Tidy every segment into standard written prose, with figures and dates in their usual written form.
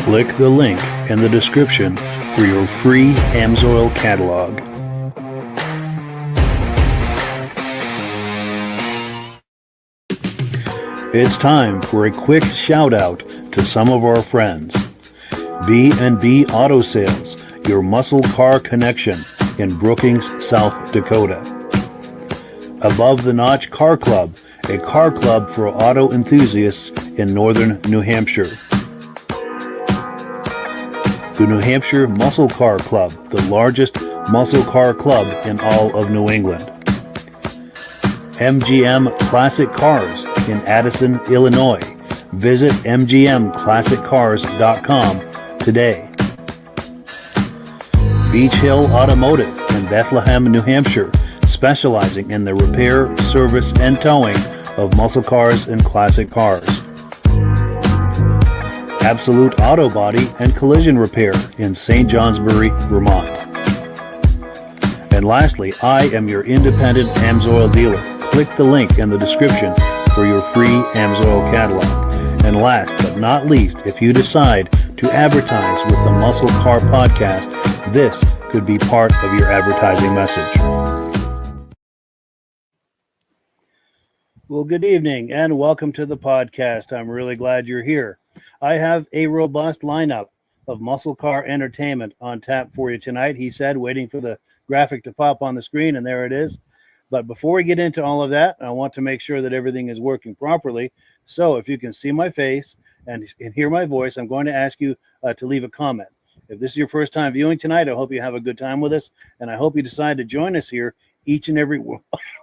Click the link in the description for your free Amsoil catalog. It's time for a quick shout out to some of our friends. B&B Auto Sales, your muscle car connection in Brookings, South Dakota. Above the Notch Car Club, a car club for auto enthusiasts in northern New Hampshire. The New Hampshire Muscle Car Club, the largest muscle car club in all of New England. MGM Classic Cars in Addison, Illinois. Visit mgmclassiccars.com today. Beach Hill Automotive in Bethlehem, New Hampshire, specializing in the repair, service, and towing of muscle cars and classic cars. Absolute Auto Body and Collision Repair in St. Johnsbury, Vermont. And lastly, I am your independent Amsoil dealer. Click the link in the description for your free Amsoil catalog. And last but not least, if you decide to advertise with the Muscle Car Podcast, this could be part of your advertising message. Well, good evening and welcome to the podcast. I'm really glad you're here. I have a robust lineup of muscle car entertainment on tap for you tonight, he said, waiting for the graphic to pop on the screen, and there it is. But before we get into all of that, I want to make sure that everything is working properly. So if you can see my face and hear my voice, I'm going to ask you to leave a comment. If this is your first time viewing tonight, I hope you have a good time with us, and I hope you decide to join us here each and every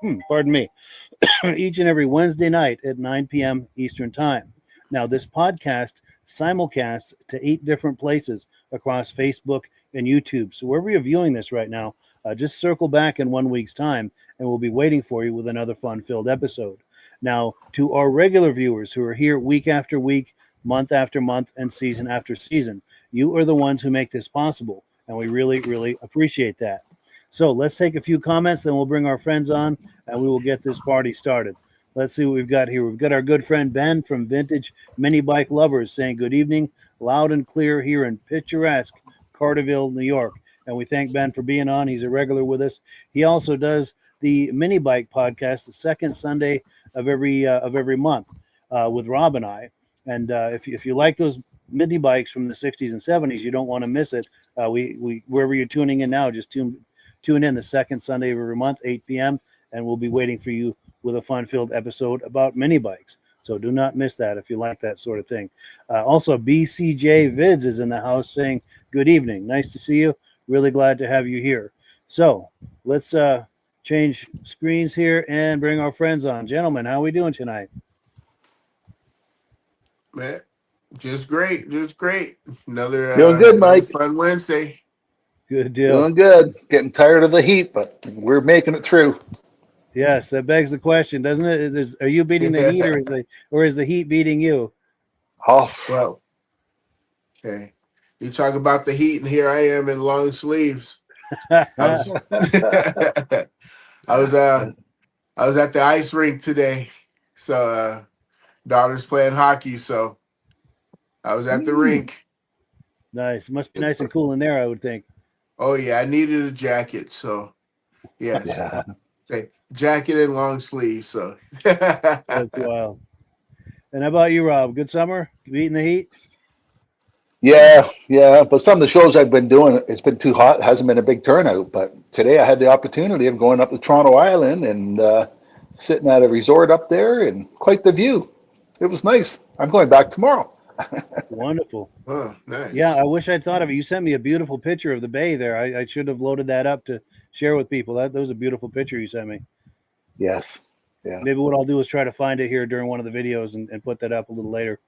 each and every Wednesday night at 9 p.m. Eastern Time. Now, this podcast simulcasts to 8 different places across Facebook and YouTube. So wherever you're viewing this right now, just circle back in 1 week's time, and we'll be waiting for you with another fun-filled episode. Now, to our regular viewers who are here week after week, month after month, and season after season, you are the ones who make this possible, and we really, really appreciate that. So let's take a few comments, then we'll bring our friends on, and we will get this party started. Let's see what we've got here. We've got our good friend Ben from Vintage Mini Bike Lovers saying good evening, loud and clear here in picturesque Carterville, New York. And we thank Ben for being on. He's a regular with us. He also does the Mini Bike podcast the second Sunday of every month with Rob and I. And if you like those mini bikes from the 60s and 70s, you don't want to miss it. We wherever you're tuning in now, just tune in the second Sunday of every month, 8 p.m., and we'll be waiting for you with a fun-filled episode about mini bikes. So do not miss that if you like that sort of thing. Also, BCJ Vids is in the house saying good evening. Nice to see you. Really glad to have you here. So let's change screens here and bring our friends on. Gentlemen, how are we doing tonight? Man, just great. Another doing good, Mike. Fun Wednesday. Good deal. Doing good. Getting tired of the heat, but we're making it through. Yes, that begs the question, doesn't it? Are you beating the heat, or is the heat beating you? Oh, well, okay. You talk about the heat, and here I am in long sleeves. I was at the ice rink today, so daughter's playing hockey, so I was at the rink. Nice. Must be nice and cool in there, I would think. Oh yeah, I needed a jacket, so yes. yeah. Say jacket and long sleeves. So that's wild. And how about you, Rob? Good summer? Beating the heat? Yeah. But some of the shows I've been doing, it's been too hot. It hasn't been a big turnout. But today I had the opportunity of going up to Toronto Island and sitting at a resort up there, and quite the view. It was nice. I'm going back tomorrow. Wonderful. Oh, nice. Yeah, I wish I'd thought of it. You sent me a beautiful picture of the bay there. I should have loaded that up to share with people. That was a beautiful picture you sent me. Yes. Yeah. Maybe what I'll do is try to find it here during one of the videos and put that up a little later.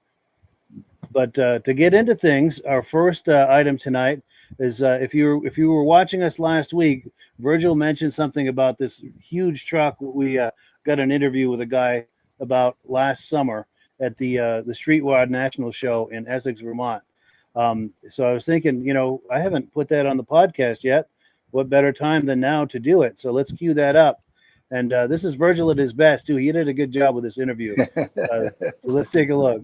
But to get into things, our first item tonight is if you were watching us last week, Virgil mentioned something about this huge truck we got an interview with a guy about last summer at the Streetwide National Show in Essex, Vermont. So I was thinking, I haven't put that on the podcast yet. What better time than now to do it? So let's cue that up. And this is Virgil at his best, too. He did a good job with this interview. So let's take a look.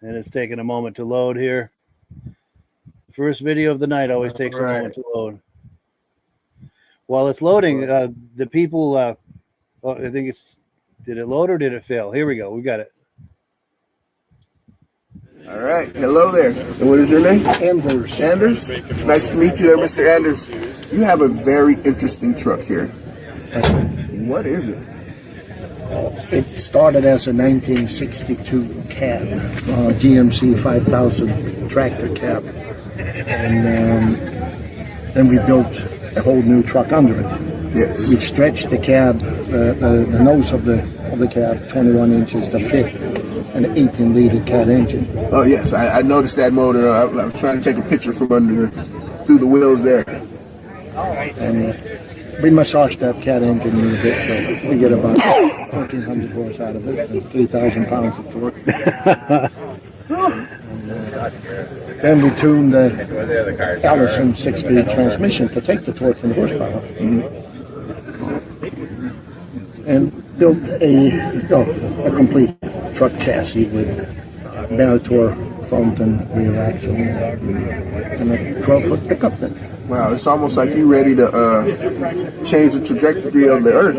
And it's taking a moment to load here. First video of the night always takes a moment to load. While it's loading, the people, I think did it load or did it fail? Here we go. We got it. All right. Hello there. And what is your name? Anders. Anders? Nice to meet you there, Mr. Anders. You have a very interesting truck here. What is it? It started as a 1962 cab, GMC 5000 tractor cab. And then we built a whole new truck under it. Yes. We stretched the cab, the nose of the cab 21 inches to fit an 18-liter cat engine. Oh, yes. I noticed that motor. I was trying to take a picture from through the wheels there. And we massaged that cat engine a little bit, so we get about 1,400 horse out of it and 3,000 pounds of torque. Then we tuned the Allison 6-speed transmission to take the torque and horsepower. And built a complete truck chassis with Meritor front and rear axle and a 12-foot pickup then. Wow, it's almost like you're ready to change the trajectory of the earth.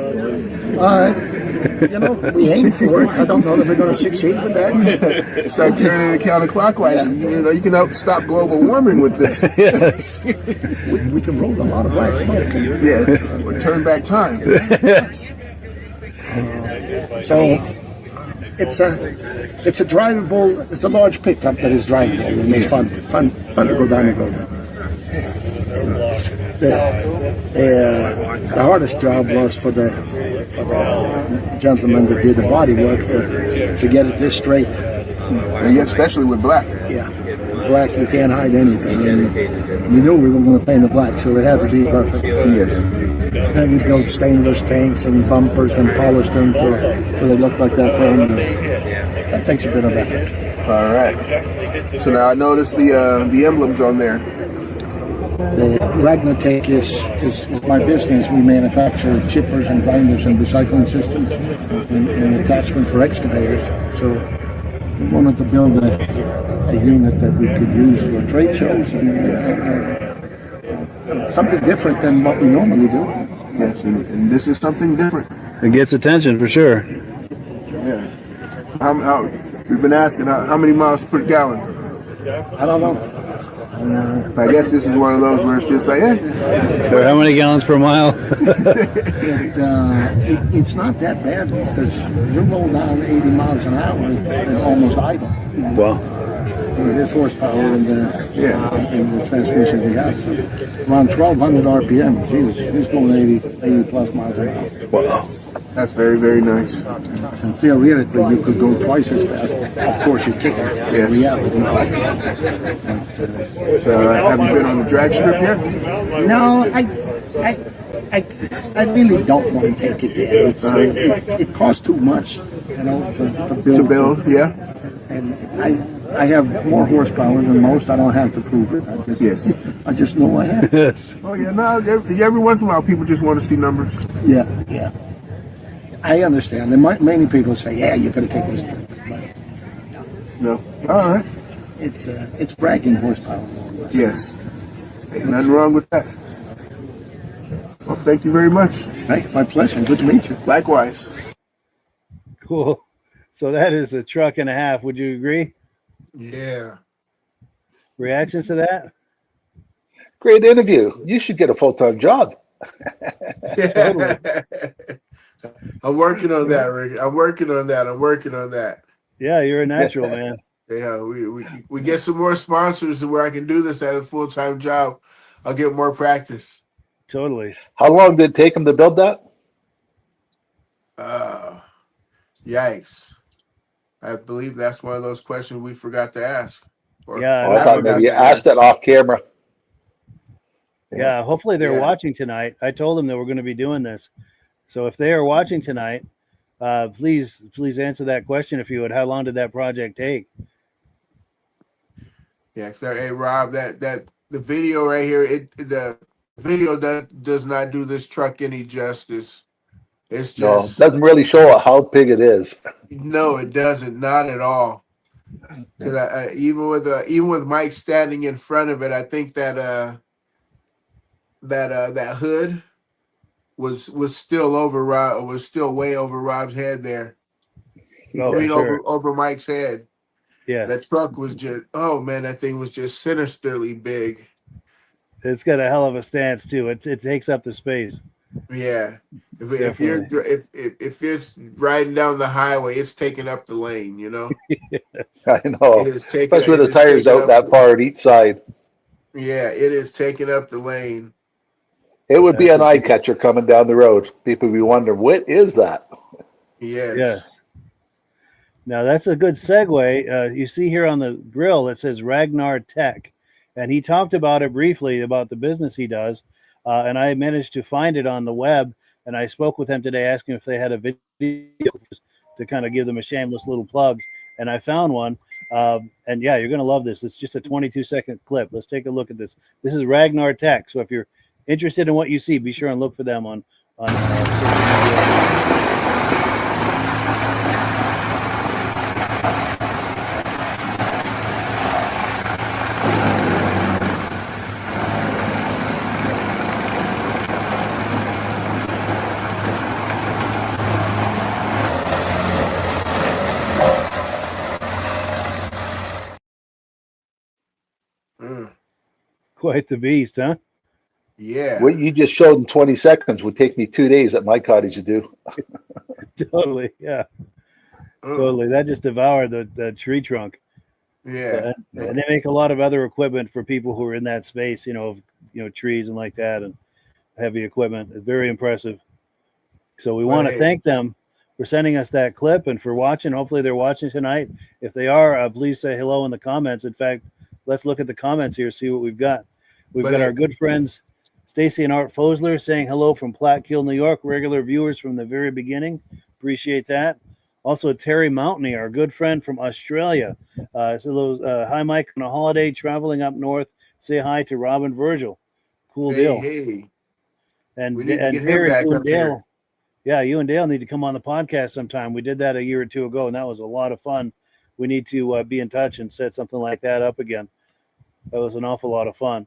We aim for it. I don't know that we're going to succeed with that. Start turning it counterclockwise. Yeah. You can help stop global warming with this. Yes. We can roll a lot of black smoke. Yeah, or turn back time. Yes. So it's a drivable. It's a large pickup that is drivable and it's fun to go down the road. The hardest job was for the gentleman that did the body work to get it this straight. And yet, especially with black. Yeah, black, you can't hide anything. And we knew we were going to paint it black, so it had to be perfect. Yes. Then we built stainless tanks and bumpers and polished them till they look like that. That takes a bit of effort. All right. So now I noticed the emblems on there. The RAGNAR take is my business. We manufacture chippers and grinders and recycling systems and attachments for excavators. So we wanted to build a unit that we could use for trade shows and something different than what we normally do. Yes, and this is something different. It gets attention for sure. Yeah. How we've been asking how many miles per gallon? I don't know. I guess this is one of those where it's just like, So how many gallons per mile? It's not that bad because you roll down 80 miles an hour, it's almost idle. Wow. With this horsepower and the transmission we have. So around 1,200 RPM, he's going 80 plus miles an hour. Wow. that's very, very nice. So theoretically, you could go twice as fast. Of course, you can't. Yes. Reality. So, have you been on the drag strip yet? No, I really don't want to take it there. It costs too much, to build. To build, yeah. And I have more horsepower than most. I don't have to prove it. I just know I have. Yes. Oh yeah, no. Every once in a while, people just want to see numbers. Yeah. I understand. And many people say, "Yeah, you're going to take this." No. All right. It's bragging horsepower. Yes. Ain't nothing wrong with that. Well, thank you very much. Hey, my pleasure. Good to meet you. Likewise. Cool. So that is a truck and a half. Would you agree? Yeah. Reactions to that? Great interview. You should get a full-time job. Yeah. I'm working on that, Rick. I'm working on that. Yeah, you're a natural, man. Yeah, we get some more sponsors to where I can do this as a full-time job. I'll get more practice. Totally. How long did it take him to build that? Yikes. I believe that's one of those questions we forgot to ask. Yeah, Oh, I thought maybe you asked it off camera. Yeah, hopefully they're Yeah. watching tonight. I told them that we're going to be doing this. So if they are watching tonight, please answer that question if you would. How long did that project take? Yeah, hey Rob, that the video right here, the video does not do this truck any justice. It's No, just doesn't really show how big it is. no, it doesn't, not at all. Because even with Mike standing in front of it, I think that that hood was still over Rob, was still way over Rob's head there. Oh, I mean, sure. over Mike's head. Yeah, That truck was just, oh man, that thing was just sinisterly big. it's got a hell of a stance too. It takes up the space. Yeah, if you're if it's riding down the highway, it's taking up the lane. You know, I know, it is taking, especially with it the is tires taking out up, that far at each side. yeah, it is taking up the lane. It would be That's an eye catcher coming down the road. People would be wondering, what is that? Yes. Yes. Now that's a good segue. You see here on the grill it says RAGNAR Tech, and he talked about it briefly about the business he does, and I managed to find it on the web. And I spoke with him today, asking if they had a video to kind of give them a shameless little plug, and I found one. And yeah, you're gonna love this. It's just a 22-second clip. Let's take a look at this. This is RAGNAR Tech. So if you're interested in what you see, be sure and look for them on social media. Quite the beast, huh? Yeah. What you just showed in 20 seconds would take me 2 days at my cottage to do. Totally, yeah. Totally. That just devoured the tree trunk. Yeah. And they make a lot of other equipment for people who are in that space, trees and like that, and heavy equipment. It's very impressive. So we want to thank them for sending us that clip and for watching. Hopefully they're watching tonight. If they are, please say hello in the comments. In fact, let's look at the comments here, see what we've got. We've got our good friends Stacy and Art Fosler saying hello from Platkill, New York. Regular viewers from the very beginning. Appreciate that. Also, Terry Mountney, our good friend from Australia. Hi, Mike, on a holiday traveling up north. Say hi to Robin Virgil. Cool deal. Hey. And we need to get Terry, him back you up and Dale. here. Yeah, you and Dale need to come on the podcast sometime. We did that a year or two ago, and that was a lot of fun. We need to be in touch and set something like that up again. That was an awful lot of fun.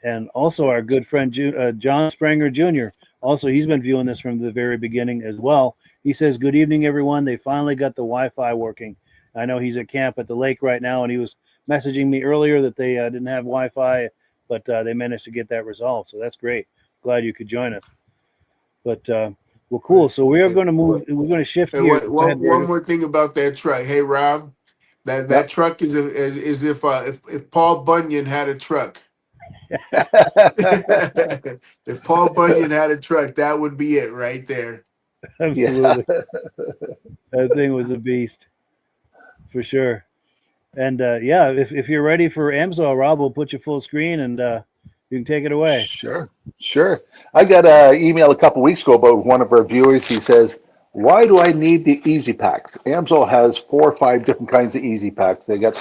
And also our good friend John Spranger Jr. Also, he's been viewing this from the very beginning as well. He says, good evening, everyone. They finally got the Wi-Fi working. I know he's at camp at the lake right now, and he was messaging me earlier that they didn't have Wi-Fi, but they managed to get that resolved. So that's great. Glad you could join us. But, well, cool. So we are going to move. We're going to shift gears. One more thing about that truck. Hey, Rob, that truck is if Paul Bunyan had a truck. If Paul Bunyan had a truck, that would be it right there. Absolutely. Yeah. That thing was a beast for sure. And if you're ready for Amsoil, Rob, we'll put you full screen and you can take it away. Sure. I got an email a couple weeks ago about one of our viewers. He says, why do I need the Easy Packs? Amsoil has 4 or 5 different kinds of Easy Packs. They got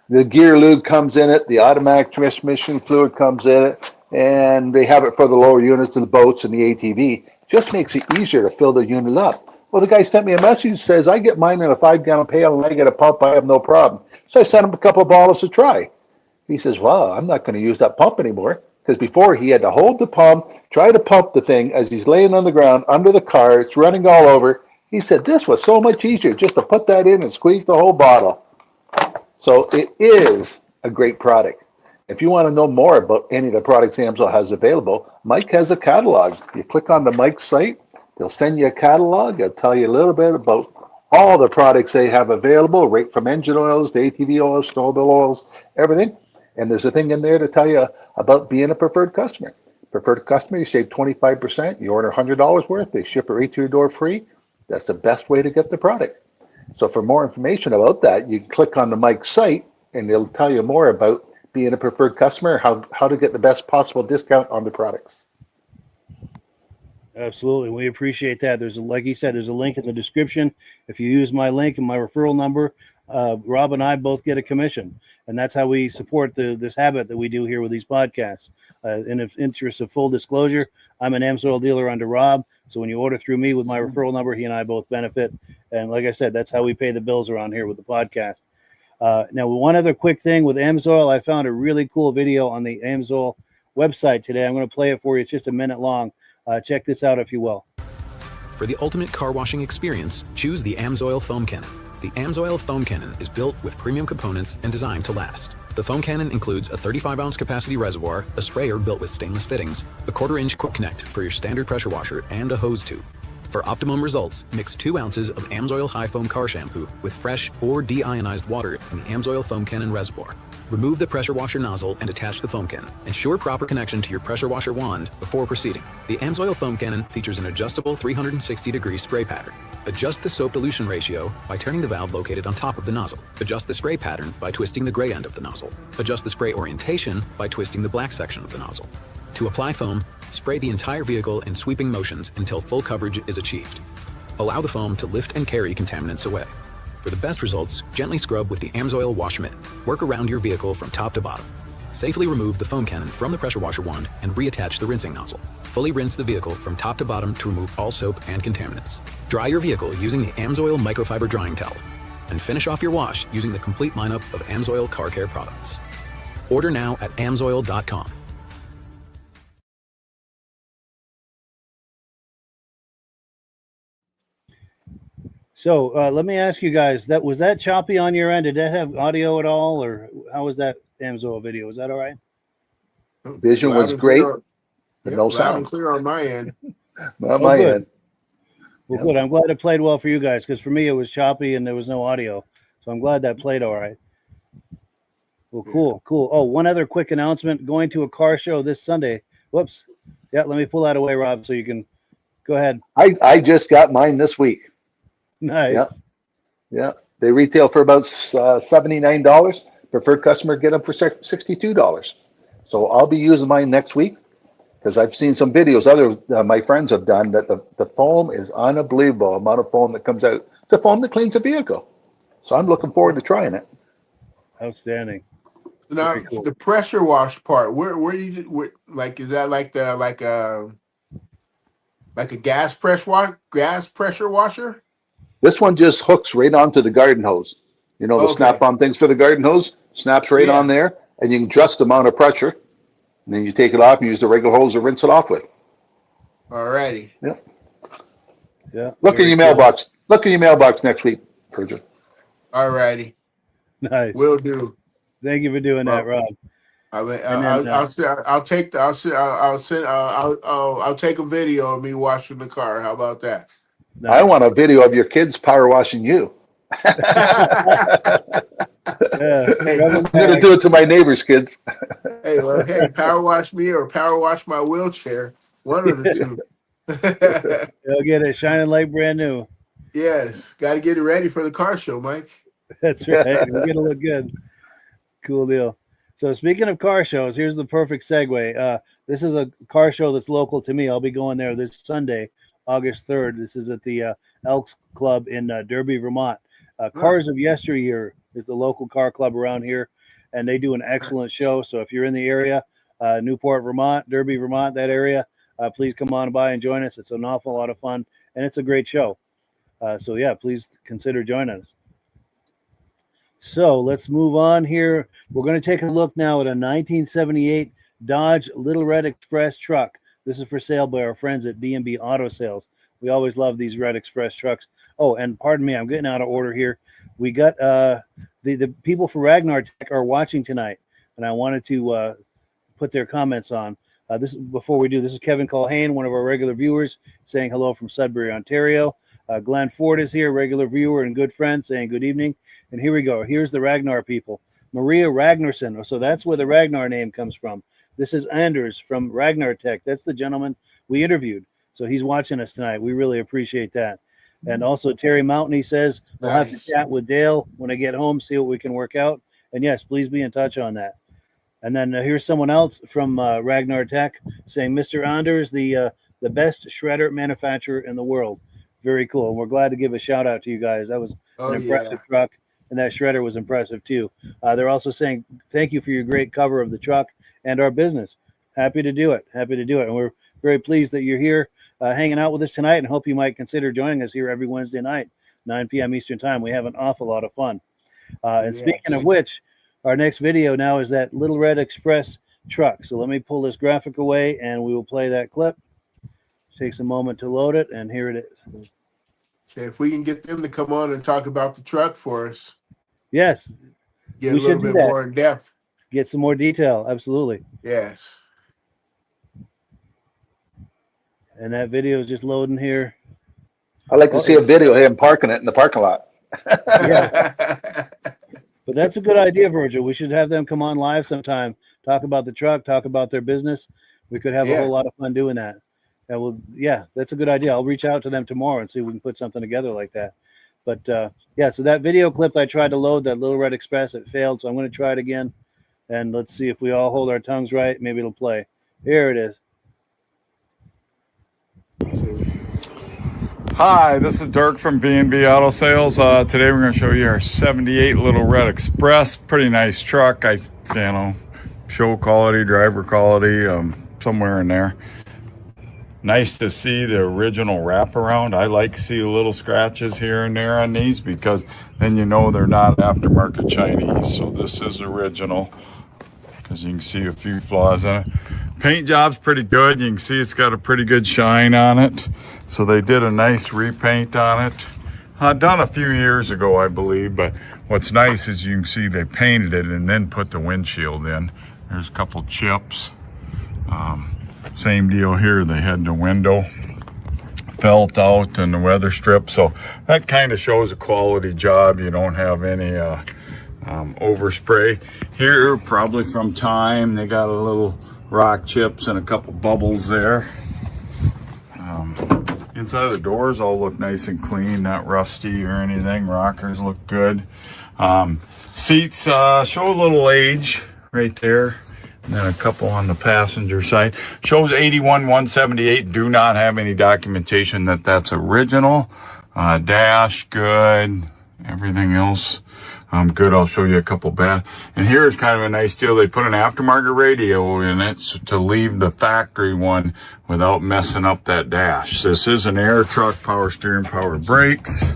the gear lube comes in it, the automatic transmission fluid comes in it, and they have it for the lower units of the boats and the ATV. Just makes it easier to fill the unit up. Well, the guy sent me a message that says, I get mine in a 5-gallon pail and I get a pump, I have no problem. So I sent him a couple of bottles to try. He says, well, I'm not going to use that pump anymore. Because before he had to hold the pump, try to pump the thing as he's laying on the ground under the car. It's running all over. He said, this was so much easier just to put that in and squeeze the whole bottle. So it is a great product. If you want to know more about any of the products Amsoil has available, Mike has a catalog. You click on the Mike site, They'll send you a catalog. They'll tell you a little bit about all the products they have available, right from engine oils to ATV oils, snowmobile oils, everything. And there's a thing in there to tell you about being a preferred customer. Preferred customer, you save 25%. You order $100 worth, they ship it right to your door free. That's the best way to get the product. So for more information about that, you can click on the Mike's site, and they'll tell you more about being a preferred customer, how to get the best possible discount on the products. Absolutely. We appreciate that. Like you said, there's a link in the description. If you use my link and my referral number, Rob and I both get a commission. And that's how we support this habit that we do here with these podcasts. In the interest of full disclosure, I'm an Amsoil dealer under Rob. So when you order through me with my referral number, he and I both benefit. And like I said, that's how we pay the bills around here with the podcast. Now, one other quick thing with Amsoil, I found a really cool video on the Amsoil website today. I'm going to play it for you. It's just a minute long. Check this out, if you will. For the ultimate car washing experience, choose the Amsoil Foam Cannon. The Amsoil Foam Cannon is built with premium components and designed to last. The foam cannon includes a 35-ounce capacity reservoir, a sprayer built with stainless fittings, a 1/4-inch quick connect for your standard pressure washer, and a hose tube. For optimum results, mix 2 ounces of Amsoil High Foam car shampoo with fresh or deionized water in the Amsoil Foam Cannon reservoir. Remove the pressure washer nozzle and attach the foam cannon. Ensure proper connection to your pressure washer wand before proceeding. The Amsoil Foam Cannon features an adjustable 360-degree spray pattern. Adjust the soap dilution ratio by turning the valve located on top of the nozzle. Adjust the spray pattern by twisting the gray end of the nozzle. Adjust the spray orientation by twisting the black section of the nozzle. To apply foam, spray the entire vehicle in sweeping motions until full coverage is achieved. Allow the foam to lift and carry contaminants away. For the best results, gently scrub with the Amsoil Wash Mitt. Work around your vehicle from top to bottom. Safely remove the foam cannon from the pressure washer wand and reattach the rinsing nozzle. Fully rinse the vehicle from top to bottom to remove all soap and contaminants. Dry your vehicle using the Amsoil microfiber drying towel. And finish off your wash using the complete lineup of Amsoil car care products. Order now at amsoil.com. So let me ask you guys, was that choppy on your end? Did that have audio at all, or how was that Amsoil video? Was that all right? Vision was great, but no loud sound. and clear on my end. Not my good. end. Well, good. I'm glad it played well for you guys, because for me it was choppy and there was no audio. So I'm glad that played all right. Well, cool. Oh, one other quick announcement. Going to a car show this Sunday. Whoops. Yeah, let me pull that away, Rob, so you can go ahead. I just got mine this week. Nice. Yeah. They retail for about $79. Preferred customer get them for $62. So I'll be using mine next week, because I've seen some videos other my friends have done that the foam is unbelievable amount of foam that comes out. It's a foam that cleans a vehicle. So I'm looking forward to trying it. Outstanding. Now Cool. the pressure wash part, where like, is that like a gas pressure washer? This one just hooks right onto the garden hose. You know, the snap-on things for the garden hose, snaps right on there, and you can adjust the amount of pressure. And then you take it off and use the regular hose to rinse it off with. Alrighty. Yeah. Look in your mailbox. Look in your mailbox next week, Virgil. Alrighty. Nice. Will do. Thank you for doing that, Rob. I'll take a video of me washing the car. How about that? Nice. I want a video of your kids power washing you. Yeah. I'm going to do it to my neighbors' kids. Hey, power wash me or power wash my wheelchair. One of the two. They'll get it shining like brand new. Yes. Got to get it ready for the car show, Mike. That's right. We're gonna look good. Cool deal. So speaking of car shows, here's the perfect segue. This is a car show that's local to me. I'll be going there this Sunday, August 3rd. This is at the Elks Club in Derby, Vermont. Cars of Yesteryear is the local car club around here, and they do an excellent show. So if you're in the area, Newport, Vermont, Derby, Vermont, that area, please come on by and join us. It's an awful lot of fun, and it's a great show. So yeah, please consider joining us. So let's move on here. We're going to take a look now at a 1978 Dodge Little Red Express truck. This is for sale by our friends at B&B Auto Sales. We always love these Red Express trucks. Oh, and pardon me, I'm getting out of order here. We got the people for RAGNAR Tech are watching tonight, and I wanted to put their comments on. This before we do, this is Kevin Culhane, one of our regular viewers, saying hello from Sudbury, Ontario. Glenn Ford is here, regular viewer and good friend, saying good evening. And here we go. Here's the Ragnar people. Maria Ragnarsson. So that's where the Ragnar name comes from. This is Anders from Ragnar Tech. That's the gentleman we interviewed. So he's watching us tonight. We really appreciate that. And also Terry Mountain, he says, we'll have to chat with Dale when I get home, see what we can work out. And yes, please be in touch on that. And then here's someone else from Ragnar Tech saying, Mr. Anders, the best shredder manufacturer in the world. Very cool. And we're glad to give a shout out to you guys. That was an impressive truck. And that shredder was impressive too. They're also saying, thank you for your great cover of the truck and our business. Happy to do it. Happy to do it. And we're very pleased that you're here hanging out with us tonight, and hope you might consider joining us here every Wednesday night, 9 p.m. Eastern time. We have an awful lot of fun. And speaking of which, our next video now is that Little Red Express truck. So let me pull this graphic away and we will play that clip. It takes a moment to load it, and here it is. If we can get them to come on and talk about the truck for us. Yes. Get a little bit more in depth. Get some more detail. Absolutely. Yes. And that video is just loading here. I'd like to see a video of him parking it in the parking lot. Yes. But that's a good idea, Virgil. We should have them come on live sometime, talk about the truck, talk about their business. We could have a whole lot of fun doing that. And we'll, that's a good idea. I'll reach out to them tomorrow and see if we can put something together like that. But so that video clip I tried to load, that Little Red Express, it failed. So I'm going to try it again. And let's see if we all hold our tongues right. Maybe it'll play. Here it is. Hi, this is Dirk from B&B Auto Sales. Today we're going to show you our 78 Little Red Express. Pretty nice truck. Show quality, driver quality, somewhere in there. Nice to see the original wraparound. I like to see little scratches here and there on these because then you know they're not aftermarket Chinese. So this is original because you can see a few flaws in it. Paint job's pretty good. You can see it's got a pretty good shine on it. So they did a nice repaint on it. Done a few years ago, I believe. But what's nice is you can see they painted it and then put the windshield in. There's a couple chips. Same deal here. They had the window felt out and the weather strip. So that kind of shows a quality job. You don't have any overspray. Here, probably from time, they got a little rock chips and a couple bubbles there. Inside of the doors all look nice and clean, not rusty or anything. Rockers look good. Seats show a little age right there. And then a couple on the passenger side. Shows 81,178. Do not have any documentation that that's original. Dash, good. Everything else, good. I'll show you a couple bad. And here's kind of a nice deal. They put an aftermarket radio in it to leave the factory one without messing up that dash. This is an air truck, power steering, power brakes.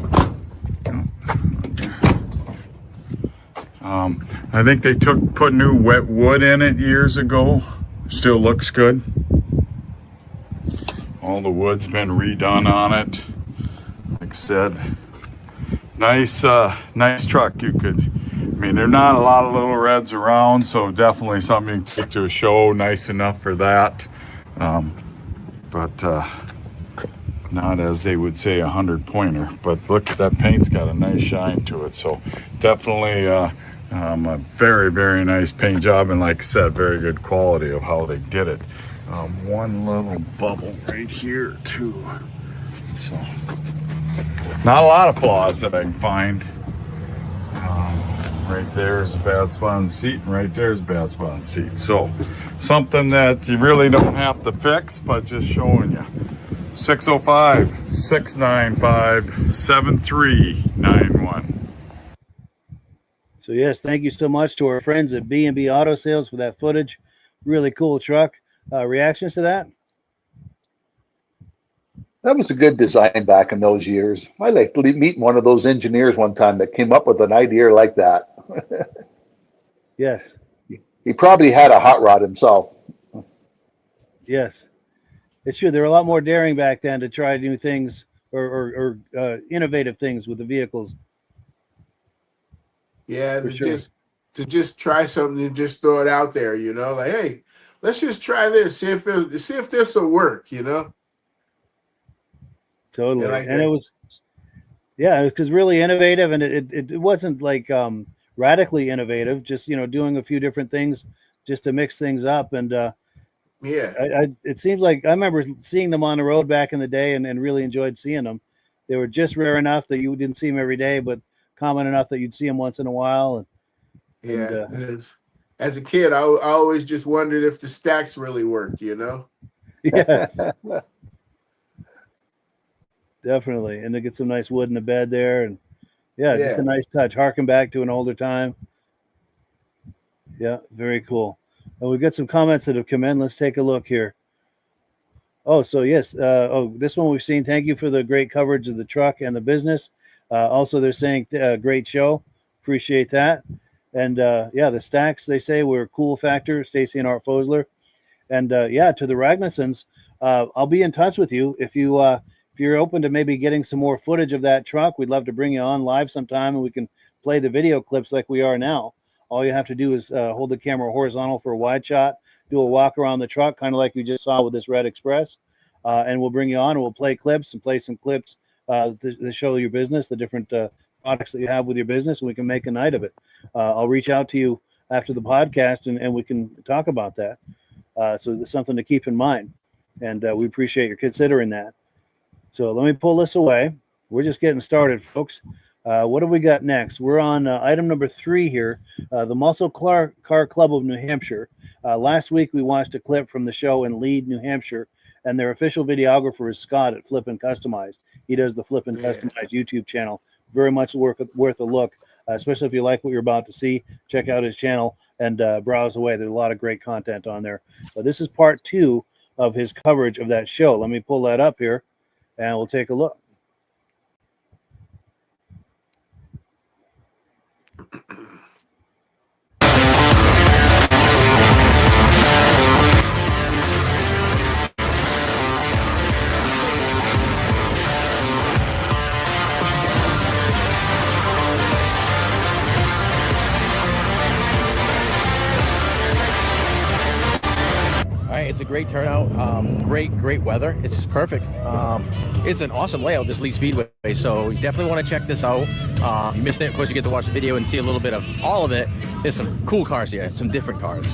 I think they put new wet wood in it years ago. Still looks good. All the wood's been redone on it. Like I said, nice truck. There are not a lot of Little Reds around, so definitely something you can take to a show. Nice enough for that. But not, as they would say, 100-pointer. But look, that paint's got a nice shine to it. So definitely a very, very nice paint job. And like I said, very good quality of how they did it. One little bubble right here too. So not a lot of flaws that I can find. Right there is a bad spot on the seat, and right there is a bad spot on the seat. So something that you really don't have to fix, but just showing you. 605-695-7391. So yes, thank you so much to our friends at B&B Auto Sales for that footage. Really cool truck. Reactions to that? That was a good design back in those years. I like to meet one of those engineers one time that came up with an idea like that. Yes. He probably had a hot rod himself. Yes. It's true. There were a lot more daring back then to try new things or innovative things with the vehicles. Yeah, For sure. to just try something and just throw it out there, like, hey, let's just try this. See if this will work. Totally. Like And that. it was, yeah, it was really innovative, and it wasn't like radically innovative, just, doing a few different things just to mix things up. And Yeah. it seems like I remember seeing them on the road back in the day and really enjoyed seeing them. They were just rare enough that you didn't see them every day, but common enough that you'd see them once in a while. Yeah. As a kid, I always just wondered if the stacks really worked, Yes, definitely. And to get some nice wood in the bed there, and just a nice touch, harken back to an older time. Yeah, very cool. And we've got some comments that have come in. Let's take a look here. Oh, so yes. This one we've seen. Thank you for the great coverage of the truck and the business. Also, they're saying great show. Appreciate that. And the stacks, they say, were a cool factor. Stacy and Art Fosler. And to the Ragnarsons, I'll be in touch with you if you're open to maybe getting some more footage of that truck. We'd love to bring you on live sometime, and we can play the video clips like we are now. All you have to do is hold the camera horizontal for a wide shot, do a walk around the truck, kind of like we just saw with this Red Express, and we'll bring you on, and we'll play clips and play some clips to show your business, the different products that you have with your business, and we can make a night of it. I'll reach out to you after the podcast, and we can talk about that. So there's something to keep in mind, and we appreciate your considering that. So let me pull this away. We're just getting started, folks. What have we got next? We're on item number 3 here, the Muscle Car Club of New Hampshire. Last week, we watched a clip from the show in Lead, New Hampshire, and their official videographer is Scott at Flippin Customized. He does the Flippin Customized YouTube channel. Very much worth a look, especially if you like what you're about to see. Check out his channel and browse away. There's a lot of great content on there. This is part 2 of his coverage of that show. Let me pull that up here, and we'll take a look. It's a great turnout, great weather. It's just perfect. It's an awesome layout, this Lee Speedway, so you definitely want to check this out. If you missed it, of course, you get to watch the video and see a little bit of all of it. There's some cool cars here, some different cars.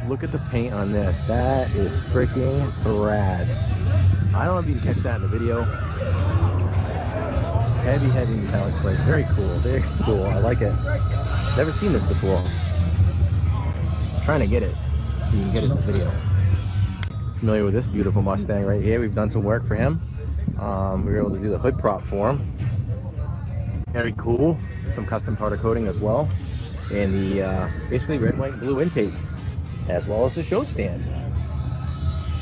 Look at the paint on this. That is freaking rad. I don't know if you can catch that in the video. Heavy metallic flake. Very cool. Very cool. I like it. Never seen this before. I'm trying to get it so you can get it in the video. Familiar with this beautiful Mustang right here. We've done some work for him. We were able to do the hood prop for him. Very cool. Some custom powder coating as well. and the basically red, white, and blue intake, as well as the show stand.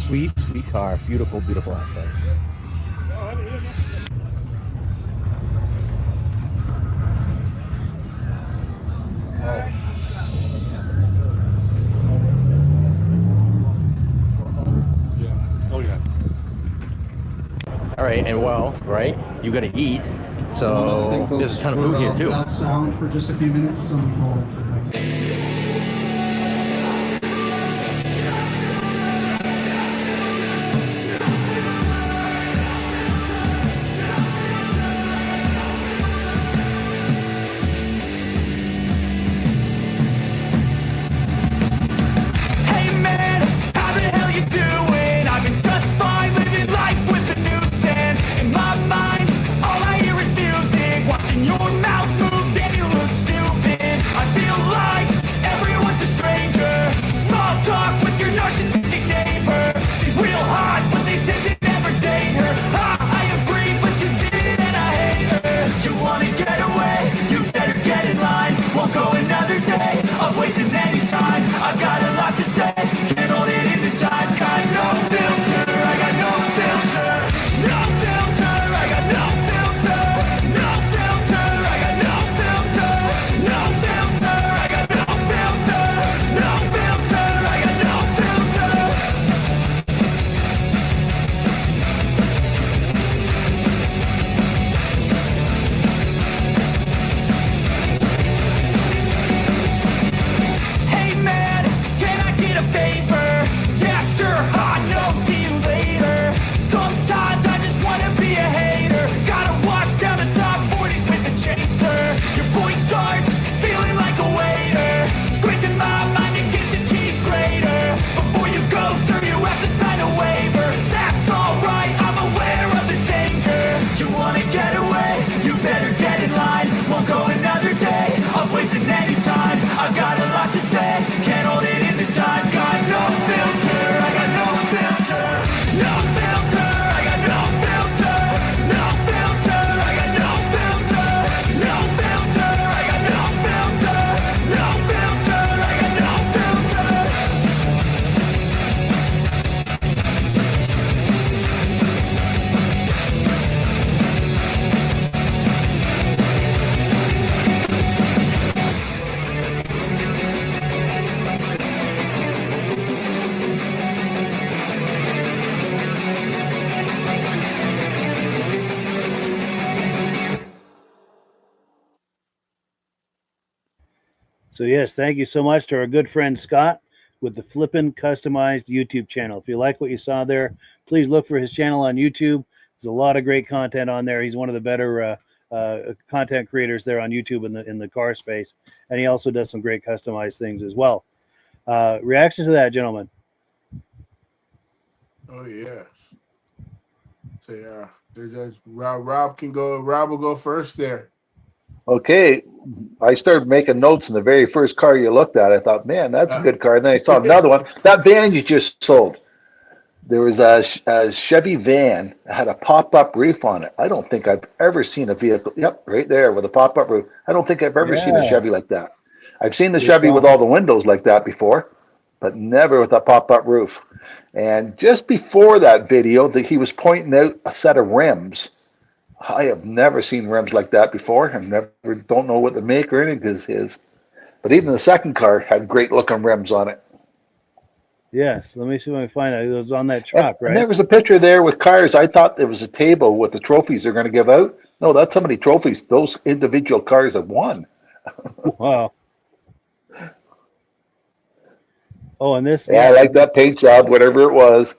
Sweet, sweet car. Beautiful, beautiful accents. Oh yeah. All right, and well, right, you got to eat. So there's a ton of food here too. Sound for just a few minutes. So yes, thank you so much to our good friend Scott with the Flippin' Customized YouTube channel. If you like what you saw there, please look for his channel on YouTube. There's a lot of great content on there. He's one of the better content creators there on YouTube in the car space, and he also does some great customized things as well. Reactions to that, gentlemen? Oh yeah. So yeah, there's Rob can go. Rob will go first there. Okay, I started making notes in the very first car you looked at. I thought, man, that's a good car. And then I saw another one. That van you just sold. There was a Chevy van that had a pop-up roof on it. I don't think I've ever seen a vehicle. Yep, right there with a pop-up roof. I don't think I've ever seen a Chevy like that. I've seen the Chevy with all the windows like that before, but never with a pop-up roof. And just before that video, he was pointing out a set of rims. I have never seen rims like that before. Don't know what the make or anything is. But even the second car had great looking rims on it. Yes, let me see if I can find it. It was on that truck, right? And there was a picture there with cars. I thought there was a table with the trophies they're going to give out. No, that's how many trophies those individual cars have won. Wow. Oh, and this. Yeah, I like that paint job, whatever it was.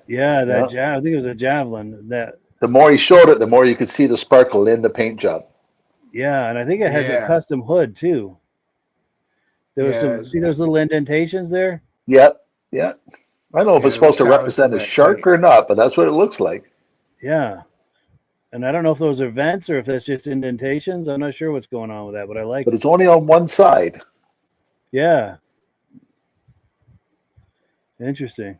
Yeah, I think it was a Javelin. The more he showed it, the more you could see the sparkle in the paint job. Yeah, and I think it has a custom hood too. There was some. See those little indentations there? Yep. Yeah. I don't know if it's supposed to represent a shark or not, but that's what it looks like. Yeah. And I don't know if those are vents or if that's just indentations. I'm not sure what's going on with that, but I like it. But it's only on one side. Yeah. Interesting.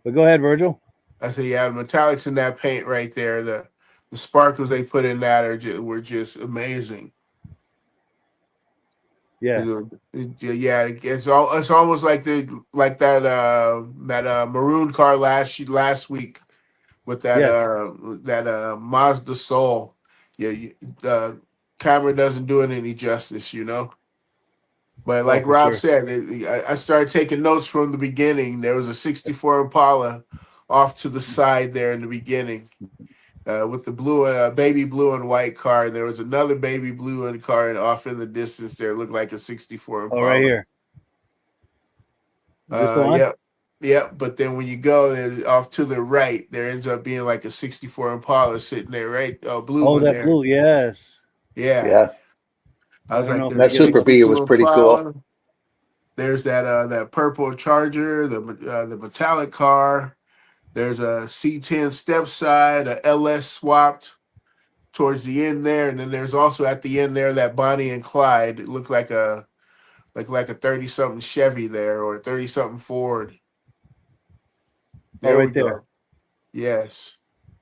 But go ahead, Virgil. I say, yeah, the metallics in that paint right there, the sparkles they put in that were just amazing. Yeah. Yeah, it's almost like that maroon car last week with Yes. that Mazda Soul. Yeah, the camera doesn't do it any justice, you know. But Oh, like for Rob sure. said, I started taking notes from the beginning. There was a '64 Impala off to the side there in the beginning. With the baby blue and white car. There was another baby blue and car and off in the distance there. It looked like a '64 Oh, right Impala. here. Is this the one? Yep. Yep. But then when you go there, off to the right, there ends up being like a '64 Impala sitting there, right? Blue Oh, one that there. blue. Yes. Yeah. Yeah, I was I don't know like, if there's we that a get a Super look. B 62 was pretty cool. Impala. There's that purple Charger, the metallic car. There's a C10 step side, a LS swapped towards the end there, and then there's also at the end there that Bonnie and Clyde. It looked like a 30-something Chevy there or a 30-something Ford. Oh, There we right there. go. Yes,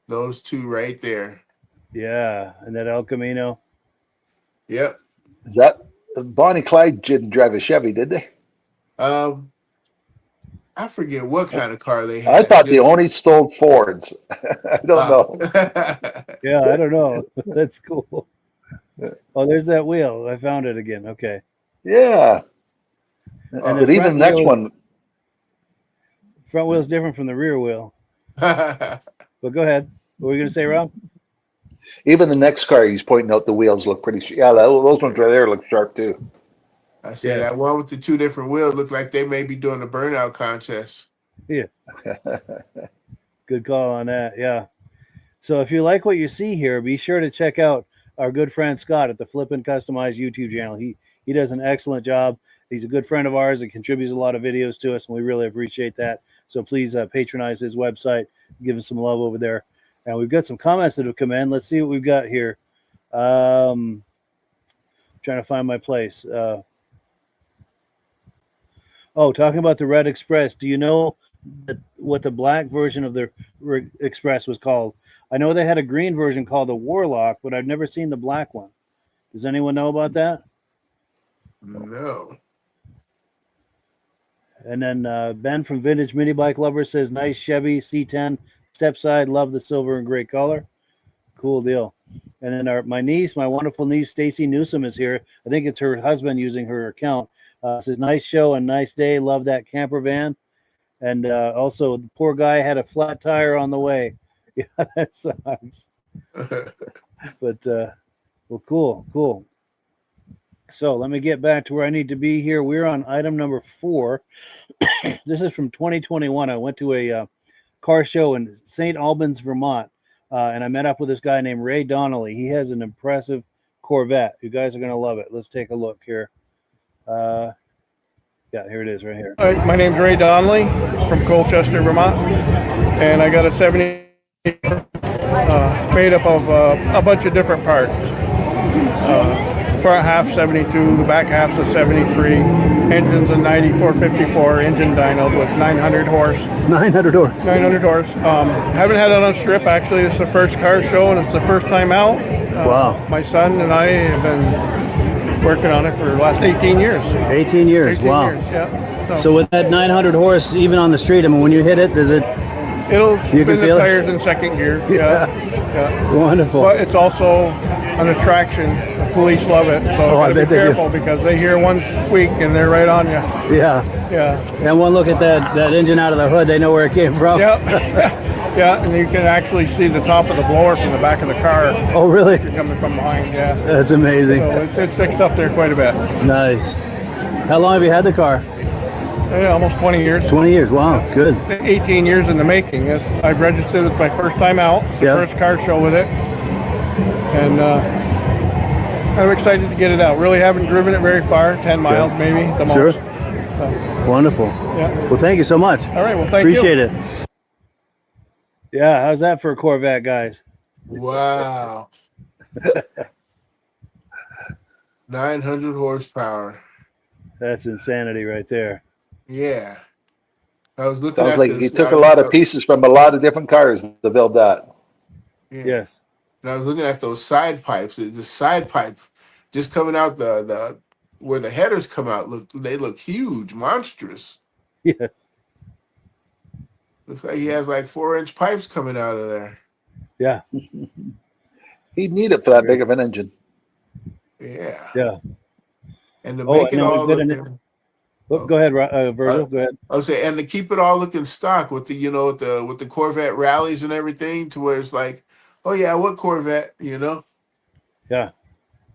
those two right there. Yeah. And that El Camino. Yep. Is that Bonnie Clyde didn't drive a Chevy, did they? I forget what kind of car they I had. thought they only stole Fords. I don't know. Yeah, I don't know. That's cool. Oh, there's that wheel. I found it again. Okay. Yeah, And the but even the next one, front wheel is different from the rear wheel. But go ahead. What were you going to say, Rob? even the next car, he's pointing out the wheels look pretty. Yeah, those ones right there look sharp too. I said Yeah. that one with the two different wheels looked like they may be doing a burnout contest. Yeah. Good call on that. Yeah. So if you like what you see here, be sure to check out our good friend Scott at the Flippin Customized YouTube channel. He does an excellent job. He's a good friend of ours and contributes a lot of videos to us, and we really appreciate that. So please patronize his website, give him some love over there. And we've got some comments that have come in. Let's see what we've got here. Trying to find my place. Talking about the Red Express. Do you know what the black version of the Express was called? I know they had a green version called the Warlock, but I've never seen the black one. Does anyone know about that? No. And then Ben from Vintage Mini Bike Lover says, nice Chevy C10 step side. Love the silver and gray color. Cool deal. And then my wonderful niece, Stacy Newsom, is here. I think it's her husband using her account. Says, nice show and nice day. Love that camper van. And also, the poor guy had a flat tire on the way. Yeah, that sucks. But, well, cool. So let me get back to where I need to be here. We're on item number 4. This is from 2021. I went to a car show in St. Albans, Vermont, and I met up with this guy named Ray Donley. He has an impressive Corvette. You guys are going to love it. Let's take a look here. Yeah, here it is right here. My name's Ray Donley from Colchester, Vermont, and I got a 70 made up of a bunch of different parts. Front half 72, the back half's a 73. Engine's a 9454 engine dyno with 900 horse. 900 horse. 900 horse. Haven't had it on strip actually. It's the first car show and it's the first time out. Wow. My son and I have been working on it for the last 18 years. 18 years. 18 Wow. years, yeah. So with that 900 horse, even on the street, I mean, when you hit it, does it? It'll You spin can the feel it? tires in second gear. Yeah. Wonderful. But it's also an attraction. The police love it. So I gotta bet be they do. careful because they hear one squeak and they're right on you. Yeah. Yeah. And one look at that engine out of the hood, they know where it came from. Yep. Yeah, and you can actually see the top of the blower from the back of the car. Oh, really? If you're coming from behind, yeah. That's amazing. So it's fixed up there quite a bit. Nice. How long have you had the car? Yeah, almost 20 years. 20 years. Wow. Good. 18 years in the making. I've registered. It's my first time out. It's the Yeah. first car show with it. And I'm excited to get it out. Really haven't driven it very far, 10 miles maybe at the most. Sure. So, Wonderful. yeah. Well, thank you so much. All right, well, thank you. Appreciate it. Yeah, how's that for a Corvette, guys? Wow. 900 horsepower. That's insanity right there. Yeah. I was looking Sounds at like this. he took a lot of pieces from a lot of different cars to build that. Yeah. Yes. And I was looking at those side pipes. The side pipe just coming out the where the headers come out, they look huge, monstrous. Yes. Looks like he has like 4-inch pipes coming out of there. Yeah. He'd need it for that big of an engine. Yeah. Yeah. And to Oh, make and it then all we've got look. Go ahead, Virgil. Go ahead. I was saying, and to keep it all looking stock with the with the Corvette rallies and everything, to where it's like, oh yeah, what Corvette? Yeah.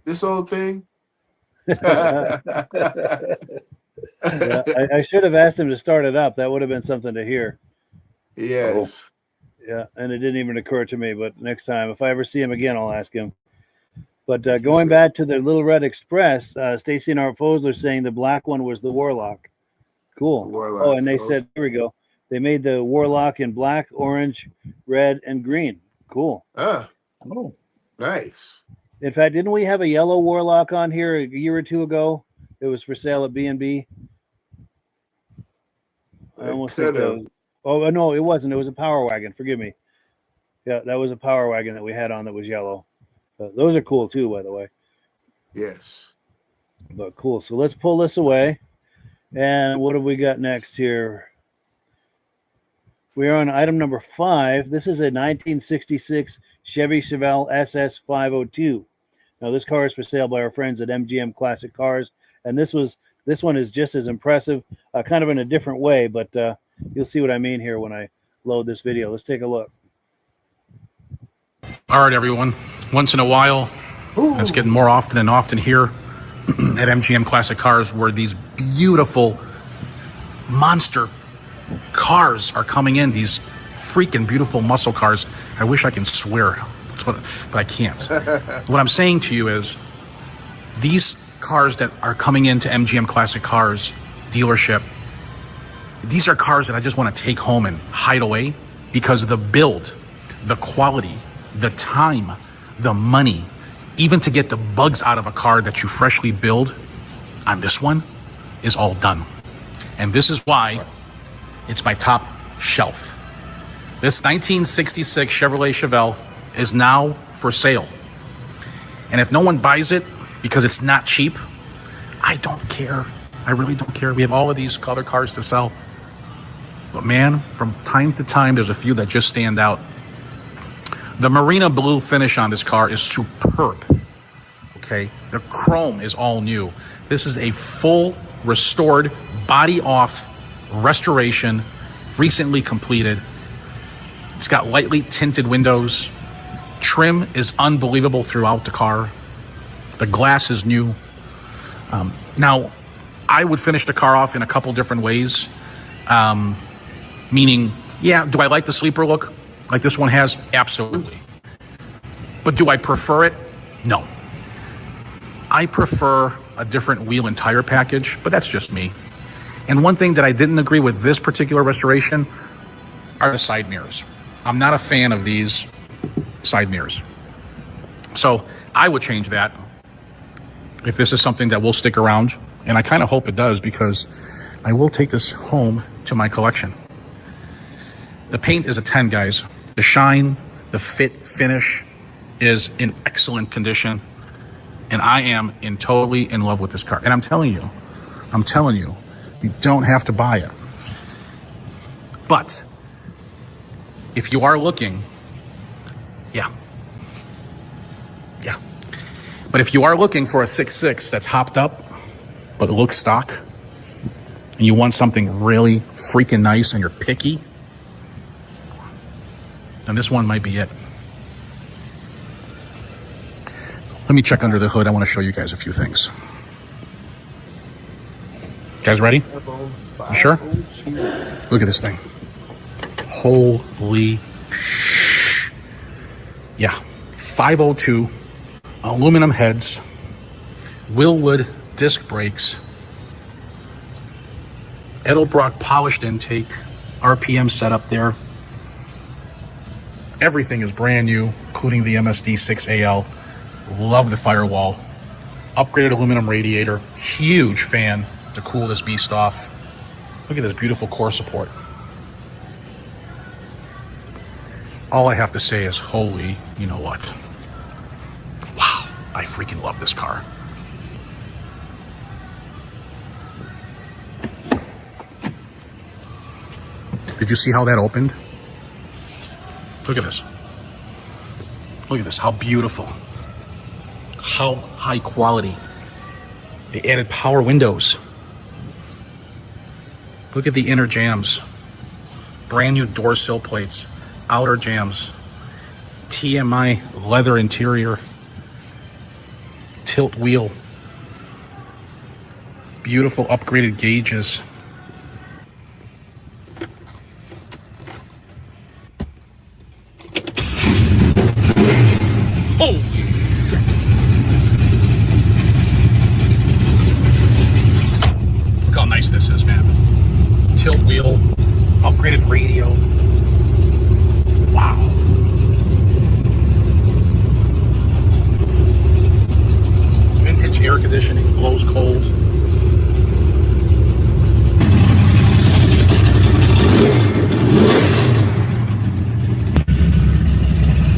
This old thing. Yeah, I should have asked him to start it up. That would have been something to hear. Yes. Yeah, and it didn't even occur to me. But next time, if I ever see him again, I'll ask him. But going back to the Little Red Express, Stacy and Art Fosler saying the black one was the Warlock. Cool. Warlock. Oh, and they said, here we go. They made the Warlock in black, orange, red, and green. Cool. Oh, nice. In fact, didn't we have a yellow Warlock on here a year or two ago? It was for sale at B&B. I almost think that was, oh, no, it wasn't. It was a Power Wagon. Forgive me. Yeah, that was a Power Wagon that we had on that was yellow. Those are cool too, by the way. Yes. But cool. So let's pull this away. And what have we got next here? We are on item number 5. This is a 1966 Chevy Chevelle SS 502. Now this car is for sale by our friends at MGM Classic Cars, and this one is just as impressive, kind of in a different way, but you'll see what I mean here when I load this video. Let's take a look. All right, everyone. Once in a while, it's getting more often and often here at MGM Classic Cars, where these beautiful monster cars are coming in. These freaking beautiful muscle cars. I wish I can swear, but I can't. What I'm saying to you is, these cars that are coming into MGM Classic Cars dealership, these are cars that I just want to take home and hide away, because the build, the quality, the time, the money, even to get the bugs out of a car that you freshly build on this one, is all done. And this is why it's my top shelf. This 1966 Chevrolet Chevelle is now for sale. And if no one buys it because it's not cheap, I don't care. I really don't care. We have all of these other cars to sell. But man, from time to time, there's a few that just stand out. The marina blue finish on this car is superb. Okay, the chrome is all new. This is a full restored, body off restoration, recently completed. It's got lightly tinted windows. Trim is unbelievable throughout the car. The glass is new. Now, I would finish the car off in a couple different ways. Meaning, yeah, do I like the sleeper look like this one has? Absolutely. But do I prefer it? No. I prefer a different wheel and tire package, but that's just me. And one thing that I didn't agree with this particular restoration are the side mirrors. I'm not a fan of these side mirrors. So I would change that if this is something that will stick around. And I kind of hope it does, because I will take this home to my collection. The paint is a 10, guys. The shine, the fit, finish is in excellent condition. And I am totally in love with this car. And I'm telling you, you don't have to buy it. But if you are looking, yeah. But if you are looking for a 6.6 that's hopped up, but it looks stock, and you want something really freaking nice and you're picky, then this one might be it. Let me check under the hood. I want to show you guys a few things. You guys ready? You sure? Look at this thing. Holy yeah. 502 aluminum heads, Willwood disc brakes, Edelbrock polished intake, RPM setup there. Everything is brand new, including the MSD6AL. Love the firewall. Upgraded aluminum radiator. Huge fan to cool this beast off. Look at this beautiful core support. All I have to say is, holy, you know what? Wow, I freaking love this car. Did you see how that opened? Look at this. Look at this. How beautiful. How high quality. They added power windows. Look at the inner jambs. Brand new door sill plates. Outer jambs. TMI leather interior. Tilt wheel. Beautiful upgraded gauges. Oh, shit. Look how nice this is, man. Tilt wheel, upgraded radio. Wow. Vintage air conditioning, blows cold.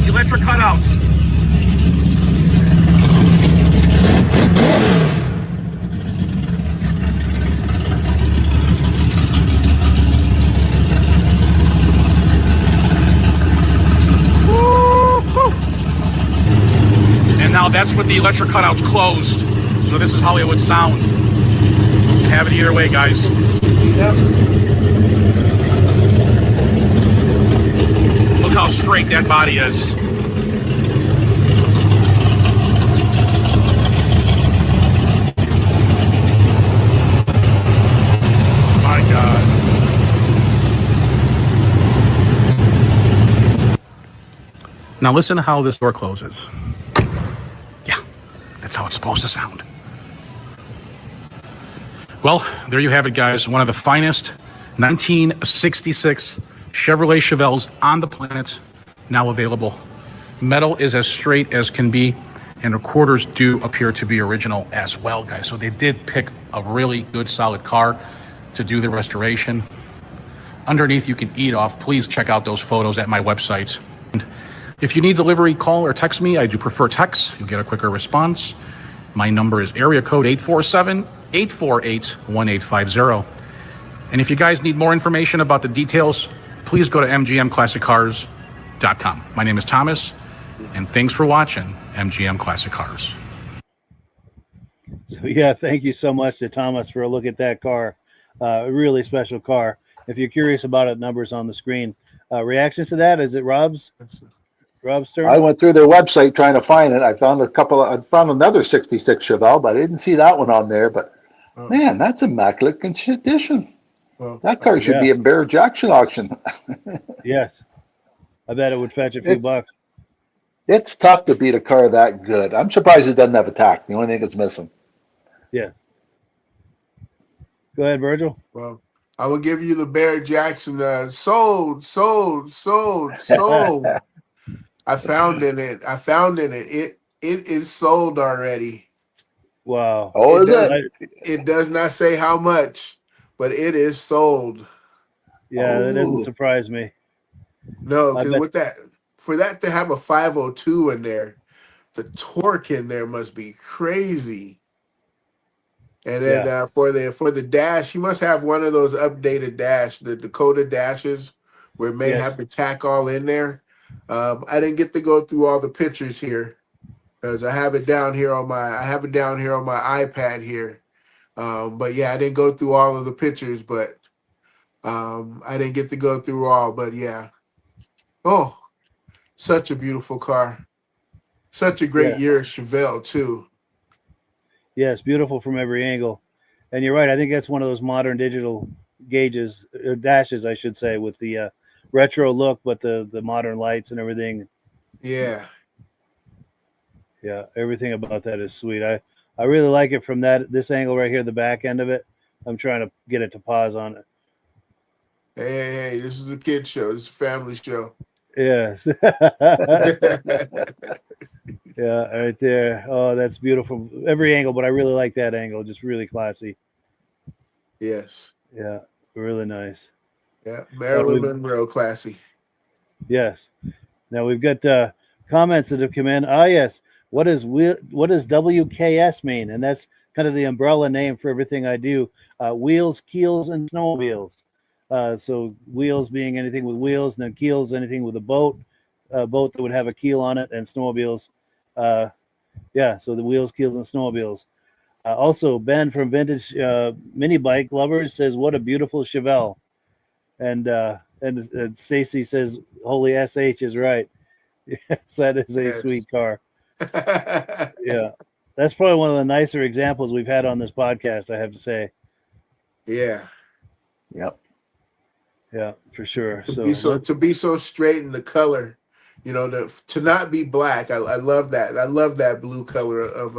Electric cutouts. And now that's with the electric cutouts closed. So this is how it would sound. You can have it either way, guys. Yep. Look how straight that body is. My God. Now listen to how this door closes. Yeah, that's how it's supposed to sound. Well, there you have it, guys. One of the finest 1966 Chevrolet Chevelles on the planet, now available. Metal is as straight as can be, and the quarters do appear to be original as well, guys. So they did pick a really good, solid car to do the restoration. Underneath, you can eat off. Please check out those photos at my website. And if you need delivery, call or text me. I do prefer text. You'll get a quicker response. My number is area code 847-848-1850. And if you guys need more information about the details, please go to mgmclassiccars.com. My name is Thomas, and thanks for watching MGM Classic Cars. So yeah, thank you so much to Thomas for a look at that car. A really special car. If you're curious about it, numbers on the screen. Reactions to that? Is it Rob's turn? I went through their website trying to find it. I found another 66 Chevelle, but I didn't see that one on there. But man, that's immaculate condition. Well, That car should be in Bear Jackson auction. Yes. I bet it would fetch a few bucks. It's tough to beat a car that good. I'm surprised it doesn't have a tack. The only thing it's missing. Yeah. Go ahead, Virgil. Well, I will give you the Bear Jackson sold. I found in it. It is sold already. Wow. Oh, is it? It does not say how much, but it is sold. Yeah, that doesn't surprise me. No, because with that, for that to have a 502 in there, the torque in there must be crazy. And then for the dash, you must have one of those updated dash, the Dakota dashes, where it may have the tack all in there. I didn't get to go through all the pictures here because I have it down here on my iPad here. But yeah, I didn't go through all of the pictures, but I didn't get to go through all. But yeah, oh, such a beautiful car, such a great year, Chevelle too. Yes, beautiful from every angle. And you're right. I think that's one of those modern digital gauges, or dashes, I should say, with the retro look, but the modern lights and everything. Yeah. Yeah, everything about that is sweet. I really like it from this angle right here, the back end of it. I'm trying to get it to pause on it. Hey, this is a kid show. This is a family show. Yes. Yeah, right there. Oh, that's beautiful. Every angle, but I really like that angle. Just really classy. Yes. Yeah, really nice. Yeah, Marilyn Monroe classy. Yes. Now we've got comments that have come in. Ah, yes. What does WKS mean? And that's kind of the umbrella name for everything I do. Wheels, keels, and snowmobiles. So wheels being anything with wheels, and then keels anything with a boat that would have a keel on it, and snowmobiles. So the wheels, keels, and snowmobiles. Also, Ben from Vintage Mini Bike Lovers says, "What a beautiful Chevelle," and Stacy says, "Holy SH is right." Yes, that is a sweet car. Yeah, that's probably one of the nicer examples we've had on this podcast, I have to say. Yeah. Yep. Yeah, for sure. To be so straight in the color, you know, to not be black. I love that. I love that blue color of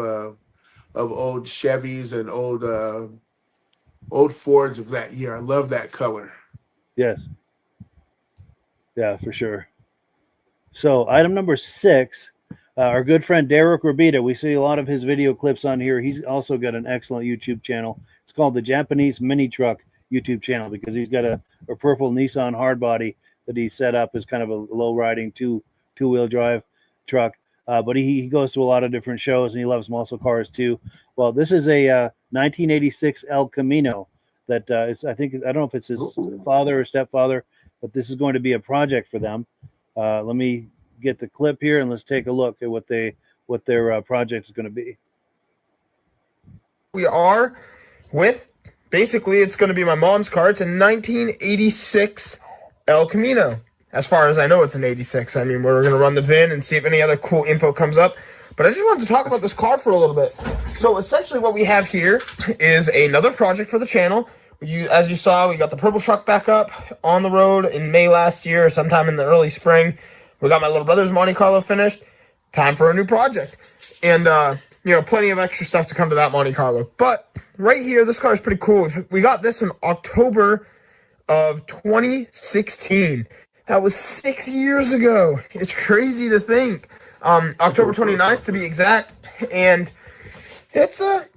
old Chevys and old Fords of that year. I love that color. Yes. Yeah, for sure. So item number 6, our good friend Derick Rabida. We see a lot of his video clips on here. He's also got an excellent YouTube channel. It's called the Japanese Mini Truck YouTube channel because he's got a purple Nissan hardbody that he set up as kind of a low-riding two-wheel drive truck. But he goes to a lot of different shows, and he loves muscle cars too. Well, this is a 1986 El Camino that I don't know if it's his father or stepfather, but this is going to be a project for them. Let me get the clip here and let's take a look at what their project is going to be. We are with, basically, it's going to be my mom's car. It's a 1986 El Camino. As far as I know, it's an 86. I mean, we're going to run the VIN and see if any other cool info comes up. But I just wanted to talk about this car for a little bit. So essentially what we have here is another project for the channel. As you saw, we got the purple truck back up on the road in May last year, sometime in the early spring. We got my little brother's Monte Carlo finished. Time for a new project. And, plenty of extra stuff to come to that Monte Carlo. But right here, this car is pretty cool. We got this in October of 2016. That was 6 years ago. It's crazy to think. October 29th to be exact. And it's a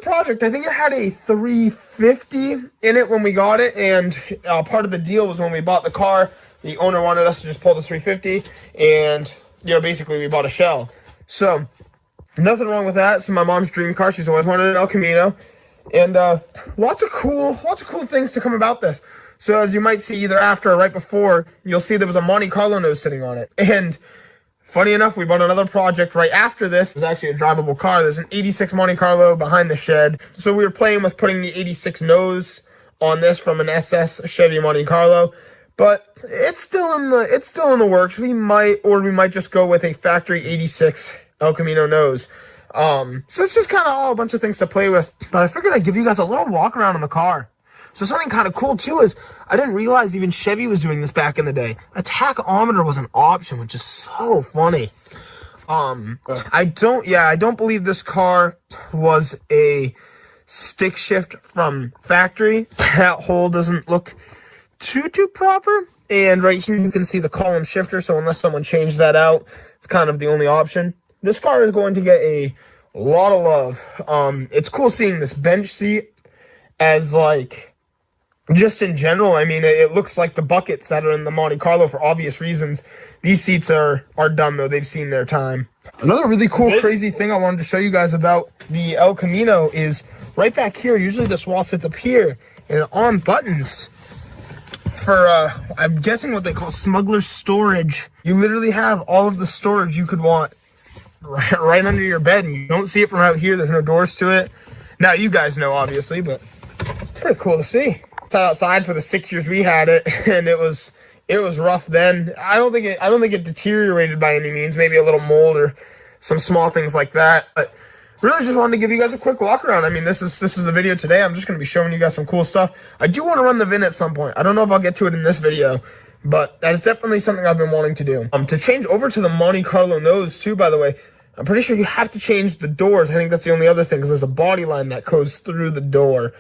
project. I think it had a 350 in it when we got it. And part of the deal was when we bought the car, the owner wanted us to just pull the 350. And, basically we bought a shell. So nothing wrong with that. It's my mom's dream car. She's always wanted an El Camino. And lots of cool things to come about this. So as you might see either after or right before, you'll see there was a Monte Carlo nose sitting on it. And funny enough, we bought another project right after this. It was actually a drivable car. There's an 86 Monte Carlo behind the shed. So we were playing with putting the 86 nose on this from an SS Chevy Monte Carlo. But it's still in the works. We might just go with a factory 86 El Camino nose. So it's just kind of all a bunch of things to play with. But I figured I'd give you guys a little walk around in the car. So something kind of cool too is I didn't realize even Chevy was doing this back in the day. A tachometer was an option, which is so funny. I don't believe this car was a stick shift from factory. That hole doesn't look too proper. And right here you can see the column shifter. So unless someone changed that out, it's kind of the only option. This car is going to get a lot of love. It's cool seeing this bench seat as like, just in general, I mean, it looks like the buckets that are in the Monte Carlo for obvious reasons. These seats are done, though. They've seen their time. Another really cool, crazy thing I wanted to show you guys about the El Camino is right back here. Usually this wall sits up here, and on buttons for, I'm guessing what they call smuggler's storage. You literally have all of the storage you could want right under your bed, and you don't see it from out here. There's no doors to it. Now, you guys know, obviously, but it's pretty cool to see. Outside for the 6 years we had it, and it was rough then. I don't think it deteriorated by any means. Maybe a little mold or some small things like that. But really just wanted to give you guys a quick walk around. I mean, this is the video today. I'm just going to be showing you guys some cool stuff. I do want to run the VIN at some point. I don't know if I'll get to it in this video, but that's definitely something I've been wanting to do. To change over to the Monte Carlo nose too, by the way, I'm pretty sure you have to change the doors. I think that's the only other thing because there's a body line that goes through the door.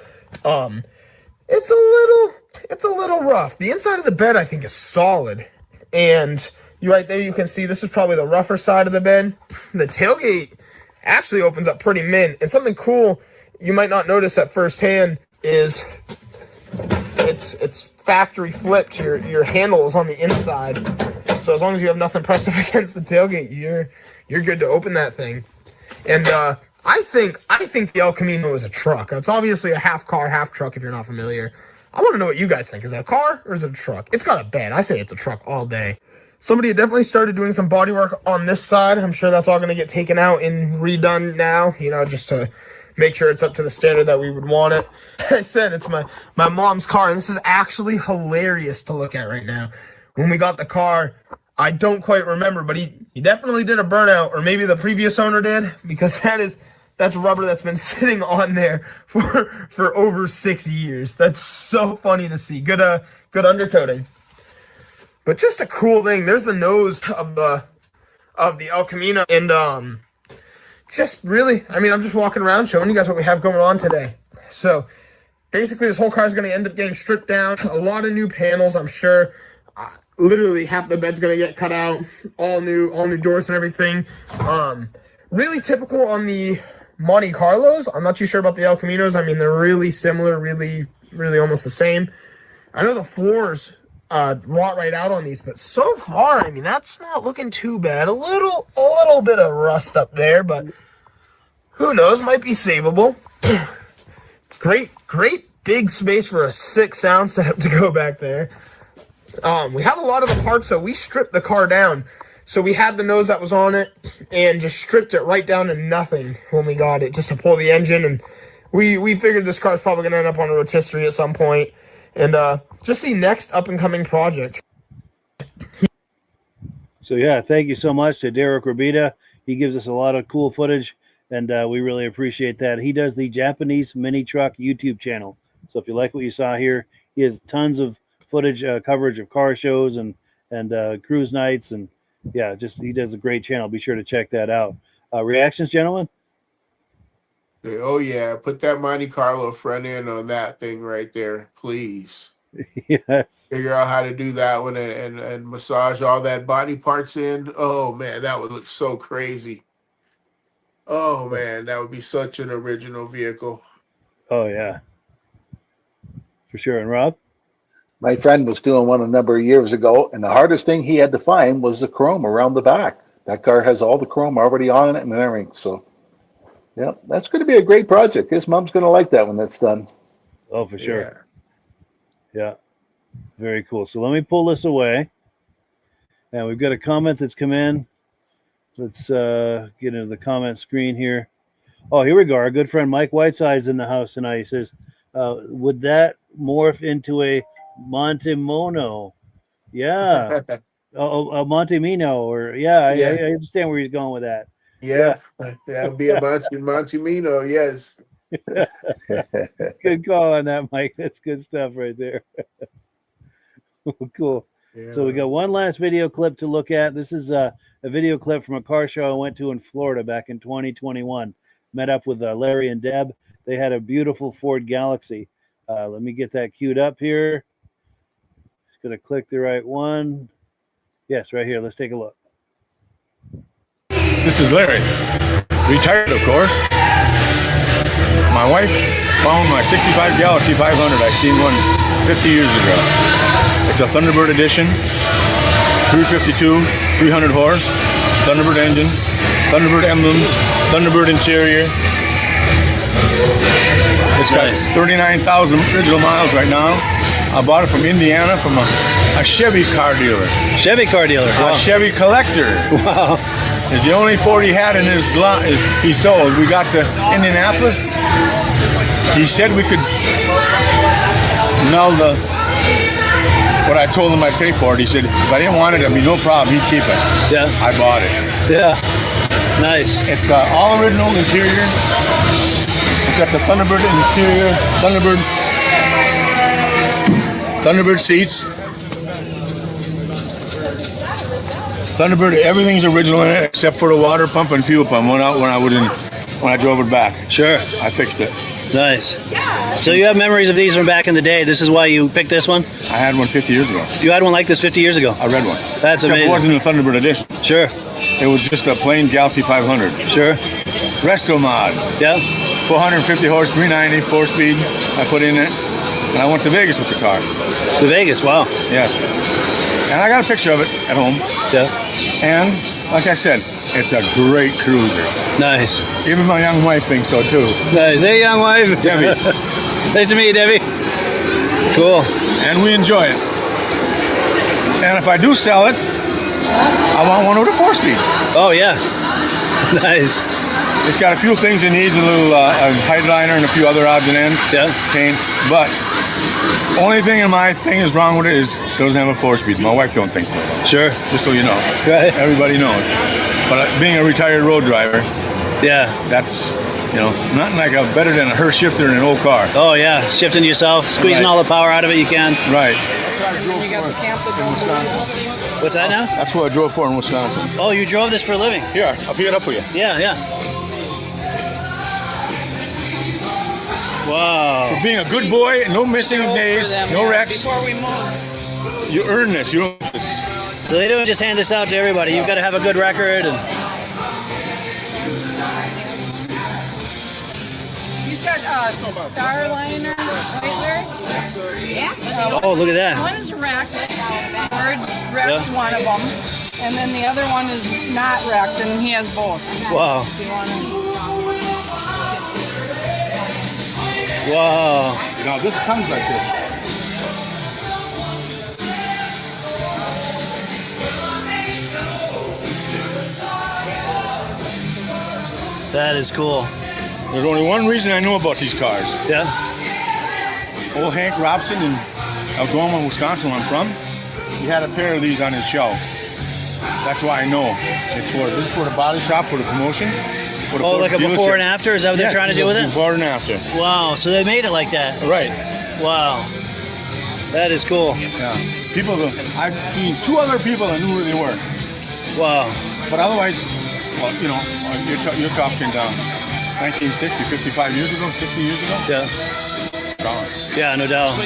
It's a little rough. The inside of the bed, I think, is solid. And right there, you can see this is probably the rougher side of the bed. The tailgate actually opens up pretty mint. And something cool you might not notice at first hand is it's factory flipped. Your handle is on the inside. So as long as you have nothing pressed up against the tailgate, you're good to open that thing. And I think the El Camino is a truck. It's obviously a half car, half truck if you're not familiar. I want to know what you guys think. Is it a car or is it a truck? It's got a bed. I say it's a truck all day. Somebody had definitely started doing some body work on this side. I'm sure that's all going to get taken out and redone now, you know, just to make sure it's up to the standard that we would want it. I said it's my mom's car, and this is actually hilarious to look at right now. When we got the car, I don't quite remember, but he definitely did a burnout, or maybe the previous owner did, because that's rubber that's been sitting on there for over 6 years. That's so funny to see. Good undercoating. But just a cool thing. There's the nose of the El Camino, and just really, I mean, I'm just walking around showing you guys what we have going on today. So basically, this whole car is going to end up getting stripped down. A lot of new panels, I'm sure. Literally half the bed's going to get cut out. All new doors and everything. Really typical on the Monte Carlos. I'm not too sure about the El Caminos. I mean, they're really similar, really almost the same. I know the floors rot right out on these, but so far, I mean, that's not looking too bad. A little bit of rust up there, but who knows? Might be savable. Great big space for a 6 sound setup to go back there. We have a lot of the parts, so we stripped the car down. So we had the nose that was on it and just stripped it right down to nothing when we got it, just to pull the engine. And we figured this car's probably going to end up on a rotisserie at some point. And just the next up-and-coming project. So, yeah, thank you so much to Derick Rabida. He gives us a lot of cool footage, and we really appreciate that. He does the Japanese Mini Truck YouTube channel. So if you like what you saw here, he has tons of footage, coverage of car shows and cruise nights. And, yeah, just he does a great channel. Be sure to check that out. Reactions, gentlemen? Oh, yeah. Put that Monte Carlo front end on that thing right there, please. Yes. Figure out how to do that one and massage all that body parts in. Oh, man, that would look so crazy. Oh, man, that would be such an original vehicle. Oh, yeah. For sure. And Rob? My friend was doing one a number of years ago, and the hardest thing he had to find was the chrome around the back. That car has all the chrome already on it and everything, so... yeah, that's going to be a great project. His mom's going to like that when that's done. Oh, for sure. Yeah. Very cool. So let me pull this away. And we've got a comment that's come in. Let's get into the comment screen here. Oh, here we go. Our good friend Mike Whiteside's in the house tonight. He says, would that morph into a Montimono? Yeah. A Montemino. Or I understand where he's going with that. Yeah, that'd be a Montemino, yes. Good call on that, Mike. That's good stuff right there. Cool. Yeah. So we got one last video clip to look at. This is a video clip from a car show I went to in Florida back in 2021. Met up with Larry and Deb. They had a beautiful Ford Galaxy. Let me get that queued up here. Just going to click the right one. Yes, right here. Let's take a look. This is Larry, retired of course. My wife found my 65 Galaxy 500. I seen one 50 years ago. It's a Thunderbird edition, 352, 300 horse, Thunderbird engine, Thunderbird emblems, Thunderbird interior. It's got 39,000 original miles right now. I bought it from Indiana from a Chevy car dealer. Chevy car dealer. Wow. A Chevy collector. Wow. It's the only Ford he had in his lot. He sold. We got to Indianapolis. He said we could null what I told him I'd pay for it. He said if I didn't want it, it'd be no problem. He'd keep it. Yeah. I bought it. Yeah. Nice. It's all original interior. It's got the Thunderbird interior, Thunderbird seats. Thunderbird, everything's original in it except for the water pump and fuel pump. Went out when I drove it back. Sure. I fixed it. Nice. So you have memories of these from back in the day. This is why you picked this one? I had one 50 years ago. You had one like this 50 years ago? I read one. That's amazing. It wasn't a Thunderbird edition. Sure. It was just a plain Galaxy 500. Sure. Resto mod. Yeah. 450 horse, 390, 4-speed. I put in it. And I went to Vegas with the car. To Vegas? Wow. Yes. And I got a picture of it at home. Yeah. And like I said, it's a great cruiser. Nice. Even my young wife thinks so too. Nice. Hey, young wife. Debbie. Nice to meet you, Debbie. Cool. And we enjoy it. And if I do sell it, I want one with a 4-speed. Oh, yeah. Nice. It's got a few things it needs, a little headliner and a few other odds and ends. Yeah. Paint. But only thing in my thing is wrong with it is it doesn't have a 4-speed. My wife don't think so. Sure. Just so you know. Right. Everybody knows. But being a retired road driver, yeah, that's, you know, nothing like better than a her shifter in an old car. Oh, yeah. Shifting yourself, squeezing all the power out of it you can. Right. What's that now? That's what I drove for in Wisconsin. Oh, you drove this for a living? Here, I'll pick it up for you. Yeah, yeah. Wow. For being a good boy, no missing days, no wrecks. Before we move. You earn this. You don't. So they don't just hand this out to everybody. You've got to have a good record. And He's got Starliner right there. Yeah. oh, look at that. One is wrecked. Bird wrecked one of them. And then the other one is not wrecked, and he has both. Wow. If you want to. Wow. You know, this comes like this. That is cool. There's only one reason I know about these cars. Yeah. Old Hank Robson in Algoma, Wisconsin, where I'm from, he had a pair of these on his shelf. That's why I know. This is for the body shop, for the promotion. For the Oh, Ford like a dealership. before and after? Is that what they're trying to do with it? Before and after. Wow. So they made it like that. Right. Wow. That is cool. Yeah. I've seen 2 other people that knew where they were. Wow. But otherwise, well, you know, you're talking 1960, 55 years ago, 60 years ago? Yeah. Gone. Yeah, no doubt.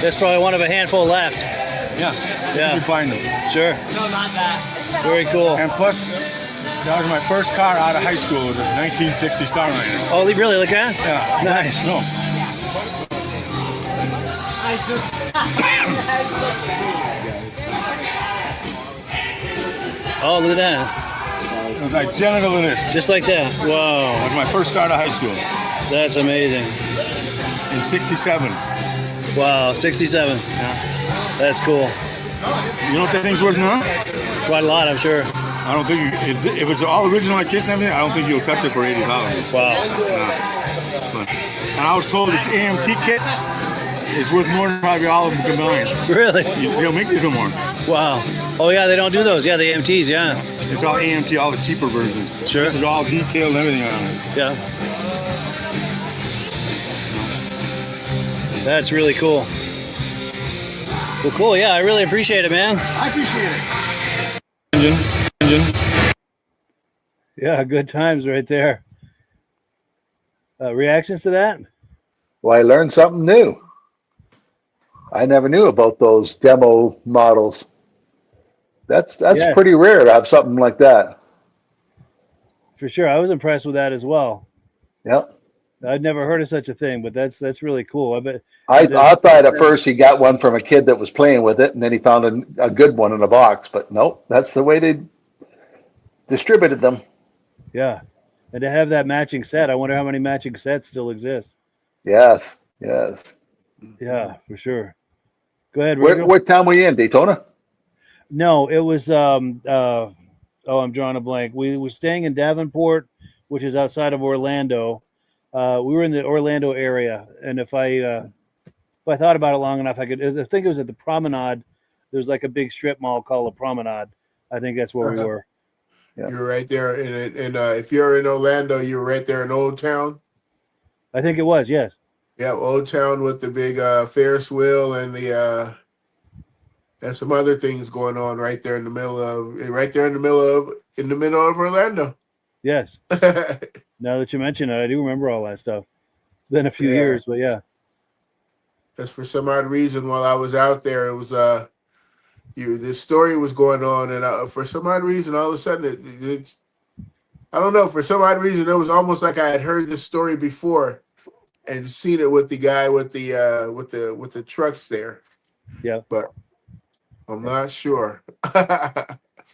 There's probably one of a handful left. Yeah. Yeah. You can find them. Sure. No, not that. Very cool. And plus, that was my first car out of high school. It was a 1960 Starliner. Oh, really? Like that? Yeah. Nice. No. Oh, look at that. It was identical to this. Just like that. Wow. That was my first car out of high school. That's amazing. In 67. Wow, 67. Yeah. That's cool. You know what that thing's worth now? Quite a lot, I'm sure. I don't think, if it's all original like this and everything, I don't think you'll touch it for $80,000. Wow. And I was told this AMT kit is worth more than probably all of them combined. Really? They'll make these no more. Wow. Oh, yeah, they don't do those. Yeah, the AMTs, yeah. It's all AMT, all the cheaper versions. Sure. This is all detailed and everything on it. Yeah. That's really cool. Well, cool. Yeah, I really appreciate it, man. I appreciate it. Engine. Yeah, good times right there. Reactions to that? Well, I learned something new. I never knew about those demo models. That's Yeah. pretty rare to have something like that. For sure. I was impressed with that as well. Yep. I'd never heard of such a thing, but that's really cool. I bet. I thought at first he got one from a kid that was playing with it, and then he found a good one in a box. But nope, that's the way they distributed them. Yeah. And to have that matching set, I wonder how many matching sets still exist. Yes, yes. Yeah, for sure. Go ahead, Rico. What town were you in, Daytona? No, it was I'm drawing a blank. We were staying in Davenport, which is outside of Orlando. We were in the Orlando area, and if I thought about it long enough, I think it was at the Promenade. There's like a big strip mall called the Promenade. I think that's where we were. Yeah. You're right there, and if you're in Orlando, you're right there in Old Town. I think it was, yes. Yeah, Old Town with the big Ferris wheel and the and some other things going on right there in the middle of Orlando. Yes. Now that you mention it, I do remember all that stuff. It's been a few years, but yeah. Because for some odd reason, while I was out there, it was this story was going on, and for some odd reason, all of a sudden, I don't know. For some odd reason, it was almost like I had heard this story before, and seen it with the guy with the trucks there. Yeah, but I'm not sure.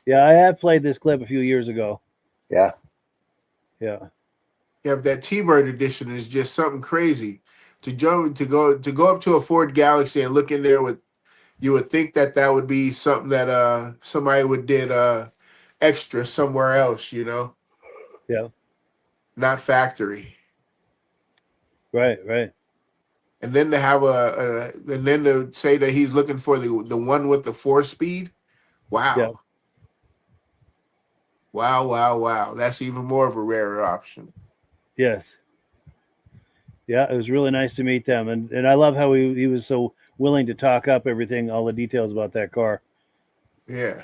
Yeah, I have played this clip a few years ago. Yeah. Yeah, but that T-Bird edition is just something crazy. to go up to a Ford Galaxy and look in there with, you would think that would be something that somebody would did extra somewhere else, you know. Yeah. Not factory. Right. And then to have and then to say that he's looking for the one with the 4-speed. Wow. Yeah. Wow. That's even more of a rarer option. Yes. Yeah, it was really nice to meet them. And I love how he was so willing to talk up everything, all the details about that car. Yeah.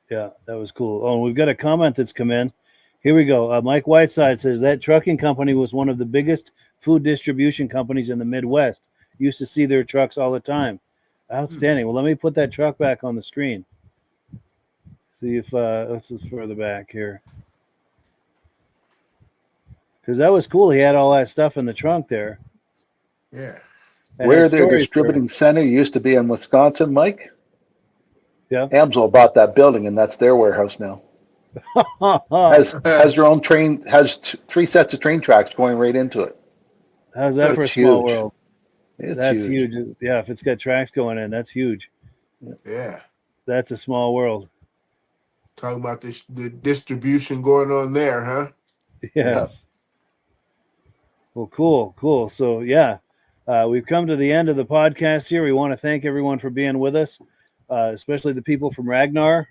Yeah, that was cool. Oh, and we've got a comment that's come in. Here we go. Mike Whiteside says that trucking company was one of the biggest food distribution companies in the Midwest. Used to see their trucks all the time. Outstanding. Well, let me put that truck back on the screen. See if let's just further back here. Because that was cool. He had all that stuff in the trunk there. Yeah. And Where had their stories distributing center used to be in Wisconsin, Mike. Yeah. Amsoil bought that building, and that's their warehouse now. has their own train, has 3 sets of train tracks going right into it. How's that for a That's small huge. world? That's huge. Yeah, if it's got tracks going in, that's huge. Yeah. That's a small world. Talking about the distribution going on there, huh? Yes. Yeah. Well, cool. So, yeah, we've come to the end of the podcast here. We want to thank everyone for being with us, especially the people from RAGNAR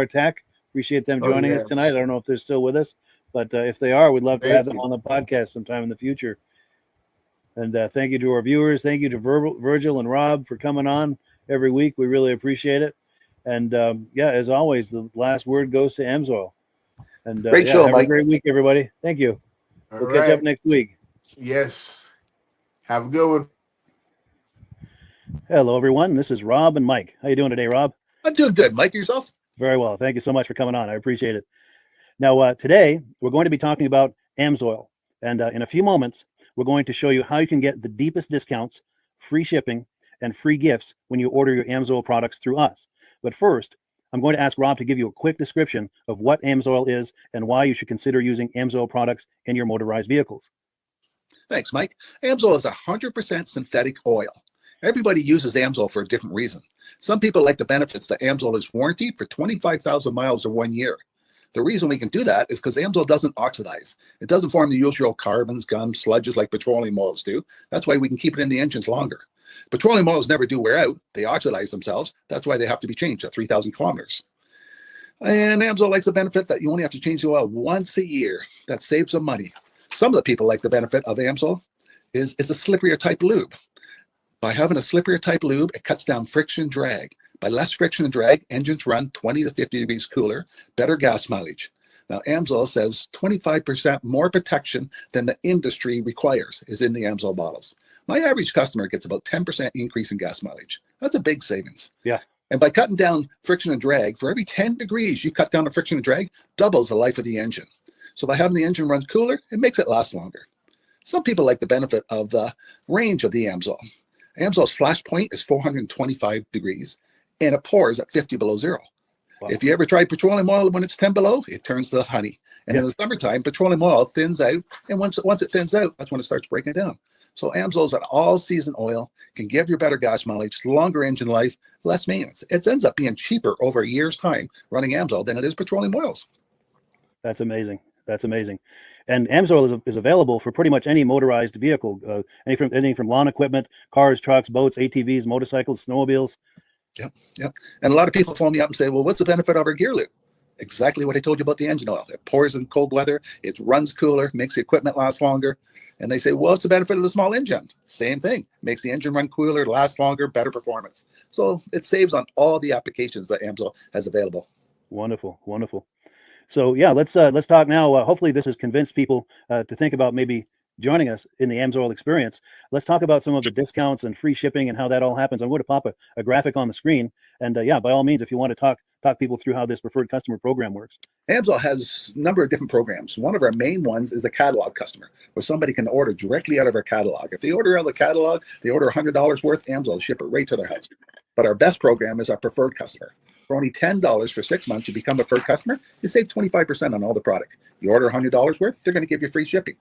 Tech. Appreciate them joining us tonight. I don't know if they're still with us, but if they are, we'd love to have them on the podcast sometime in the future. And thank you to our viewers. Thank you to Virgil and Rob for coming on every week. We really appreciate it. And, as always, the last word goes to Amsoil. And great show, have Mike. a great week, everybody. Thank you. We'll catch up next week. Yes. Have a good one. Hello, everyone. This is Rob and Mike. How you doing today, Rob? I'm doing good. Mike, yourself? Very well. Thank you so much for coming on. I appreciate it. Now, today, we're going to be talking about Amsoil. And in a few moments, we're going to show you how you can get the deepest discounts, free shipping, and free gifts when you order your Amsoil products through us. But first, I'm going to ask Rob to give you a quick description of what Amsoil is and why you should consider using Amsoil products in your motorized vehicles. Thanks, Mike. Amsoil is 100% synthetic oil. Everybody uses Amsoil for a different reason. Some people like the benefits that Amsoil is warranted for 25,000 miles or 1 year. The reason we can do that is because Amsoil doesn't oxidize. It doesn't form the usual carbons, gums, sludges like petroleum oils do. That's why we can keep it in the engines longer. Petroleum oils never do wear out. They oxidize themselves. That's why they have to be changed at 3,000 kilometers. And Amsoil likes the benefit that you only have to change the oil once a year. That saves some money. Some of the people like the benefit of Amsoil is it's a slipperier type lube. By having a slipperier type lube, it cuts down friction and drag. By less friction and drag, engines run 20 to 50 degrees cooler, better gas mileage. Now, Amsoil says 25% more protection than the industry requires is in the Amsoil bottles. My average customer gets about 10% increase in gas mileage. That's a big savings. Yeah. And by cutting down friction and drag, for every 10 degrees you cut down the friction and drag, doubles the life of the engine. So by having the engine run cooler, it makes it last longer. Some people like the benefit of the range of the Amsoil. Amsoil's flash point is 425 degrees, and it pours at 50 below zero. Wow. If you ever try petroleum oil when it's 10 below, it turns to honey. And in the summertime, petroleum oil thins out, and once it thins out, that's when it starts breaking down. So Amsoil's an all-season oil, can give you better gas mileage, longer engine life, less maintenance. It ends up being cheaper over a year's time running Amsoil than it is petroleum oils. That's amazing. That's amazing. And Amsoil is available for pretty much any motorized vehicle, anything from lawn equipment, cars, trucks, boats, ATVs, motorcycles, snowmobiles. Yep. And a lot of people phone me up and say, well, what's the benefit of our gear lube? Exactly what I told you about the engine oil. It pours in cold weather, it runs cooler, makes the equipment last longer. And they say, well, what's the benefit of the small engine? Same thing. Makes the engine run cooler, last longer, better performance. So it saves on all the applications that Amsoil has available. Wonderful, wonderful. So yeah, let's talk now. Hopefully this has convinced people to think about maybe joining us in the Amsoil experience. Let's talk about some of the discounts and free shipping and how that all happens. I'm going to pop a graphic on the screen. And yeah, by all means, if you want to talk people through how this preferred customer program works. Amsoil has a number of different programs. One of our main ones is a catalog customer, where somebody can order directly out of our catalog. If they order out of the catalog, they order $100 worth, Amsoil will ship it right to their house. But our best program is our preferred customer. For only $10 for 6 months, you become a preferred customer, you save 25% on all the product. You order $100 worth, they're going to give you free shipping.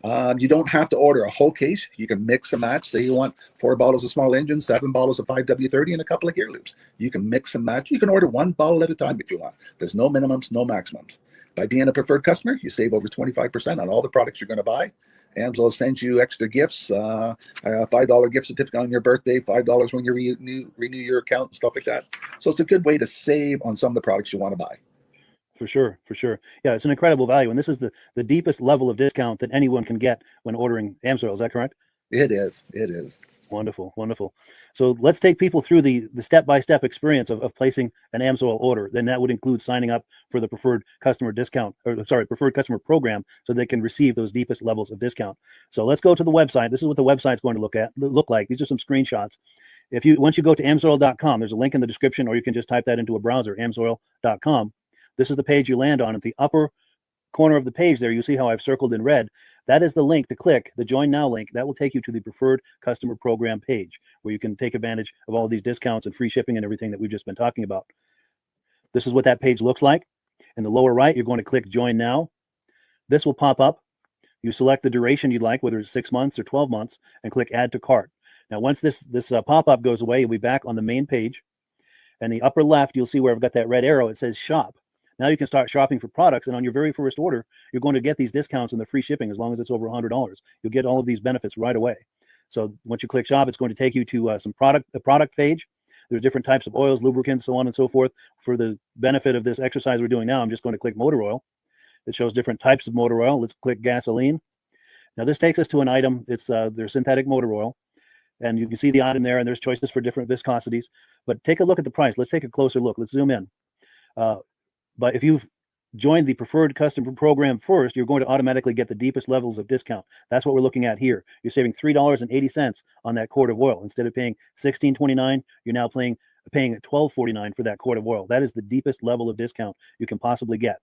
You don't have to order a whole case. You can mix and match. Say you want 4 bottles of small engine, 7 bottles of 5W30, and a couple of gear loops. You can mix and match. You can order 1 bottle at a time if you want. There's no minimums, no maximums. By being a preferred customer, you save over 25% on all the products you're going to buy. Amsoil sends you extra gifts, a $5 gift certificate on your birthday, $5 when you renew your account, and stuff like that. So it's a good way to save on some of the products you want to buy. For sure, for sure. Yeah, it's an incredible value, and this is the deepest level of discount that anyone can get when ordering Amsoil. Is that correct? It is. It is. Wonderful, wonderful. So let's take people through the step-by-step experience of placing an Amsoil order. Then that would include signing up for the preferred customer discount, or sorry, preferred customer program, so they can receive those deepest levels of discount. So let's go to the website. This is what the website's going to look like. These are some screenshots. Once you go to amsoil.com, there's a link in the description, or you can just type that into a browser, amsoil.com. This is the page you land on. At the upper corner of the page there, you see how I've circled in red. That is the link to click, the Join Now link. That will take you to the Preferred Customer Program page, where you can take advantage of all of these discounts and free shipping and everything that we've just been talking about. This is what that page looks like. In the lower right, you're going to click Join Now. This will pop up. You select the duration you'd like, whether it's 6 months or 12 months, and click Add to Cart. Now, once this pop-up goes away, you'll be back on the main page. And the upper left, you'll see where I've got that red arrow. It says Shop. Now you can start shopping for products, and on your very first order, you're going to get these discounts and the free shipping as long as it's over $100. You'll get all of these benefits right away. So once you click Shop, it's going to take you to the product page. There's different types of oils, lubricants, so on and so forth. For the benefit of this exercise we're doing now, I'm just going to click motor oil. It shows different types of motor oil. Let's click gasoline. Now this takes us to an item. It's their synthetic motor oil. And you can see the item there, and there's choices for different viscosities. But take a look at the price. Let's take a closer look. Let's zoom in. But if you've joined the Preferred Customer Program first, you're going to automatically get the deepest levels of discount. That's what we're looking at here. You're saving $3.80 on that quart of oil. Instead of paying $16.29, you're now paying $12.49 for that quart of oil. That is the deepest level of discount you can possibly get.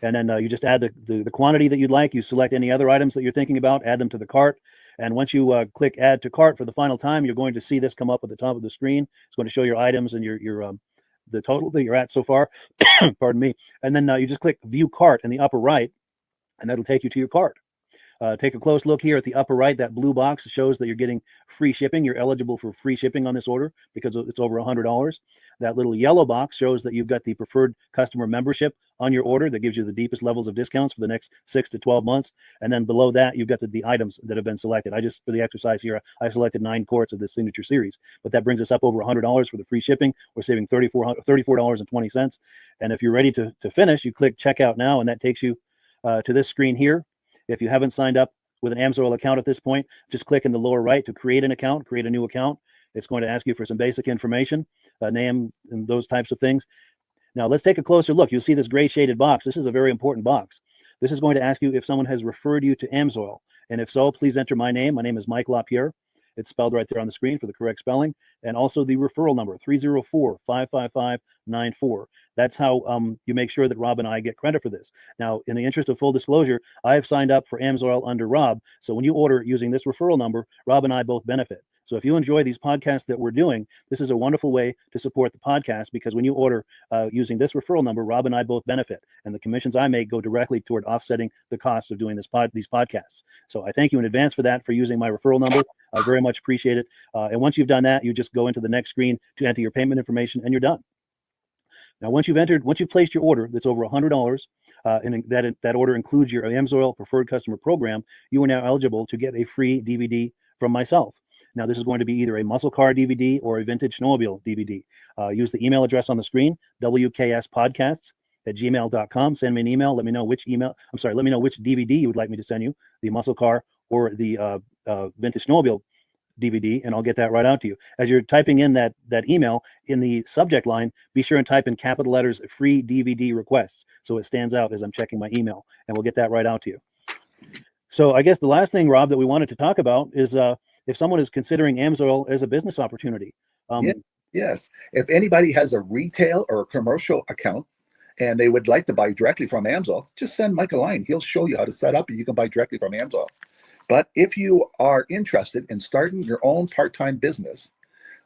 And then you just add the quantity that you'd like. You select any other items that you're thinking about, add them to the cart. And once you click Add to Cart for the final time, you're going to see this come up at the top of the screen. It's going to show your items and your the total that you're at so far. Pardon me. And then you just click View Cart in the upper right, and that'll take you to your cart. Take a close look here at the upper right. That blue box shows that you're getting free shipping. You're eligible for free shipping on this order because it's over $100. That little yellow box shows that you've got the preferred customer membership on your order that gives you the deepest levels of discounts for the next 6 to 12 months. And then below that, you've got the items that have been selected. For the exercise here, I selected 9 quarts of the Signature Series, but that brings us up over $100 for the free shipping. We're saving $34.20. And if you're ready to finish, you click Checkout Now, and that takes you to this screen here. If you haven't signed up with an Amsoil account at this point, just click in the lower right to create an account, create a new account. It's going to ask you for some basic information, name and those types of things. Now let's take a closer look. You'll see this gray shaded box. This is a very important box. This is going to ask you if someone has referred you to Amsoil. And if so, please enter my name. My name is Mike LaPierre. It's spelled right there on the screen for the correct spelling. And also the referral number, 304-555-94. That's how you make sure that Rob and I get credit for this. Now, in the interest of full disclosure, I have signed up for Amsoil under Rob. So when you order using this referral number, Rob and I both benefit. So if you enjoy these podcasts that we're doing, this is a wonderful way to support the podcast, because when you order using this referral number, Rob and I both benefit. And the commissions I make go directly toward offsetting the cost of doing these podcasts. So I thank you in advance for that, for using my referral number. I very much appreciate it. And once you've done that, you just go into the next screen to enter your payment information, and you're done. Now, once you've placed your order that's over $100, and that order includes your Amsoil Preferred Customer Program, you are now eligible to get a free DVD from myself. Now, this is going to be either a muscle car DVD or a vintage snowmobile DVD. Use the email address on the screen, wkspodcasts@gmail.com. Send me an email. Let me know which DVD you would like me to send you, the muscle car or the vintage snowmobile DVD, and I'll get that right out to you. As you're typing in that email, in the subject line, be sure and type in capital letters, free DVD requests, so it stands out as I'm checking my email, and we'll get that right out to you. So I guess the last thing, Rob, that we wanted to talk about is if someone is considering Amsoil as a business opportunity. Yes. If anybody has a retail or a commercial account and they would like to buy directly from Amsoil, just send Mike a line. He'll show you how to set up, and you can buy directly from Amsoil. But if you are interested in starting your own part-time business,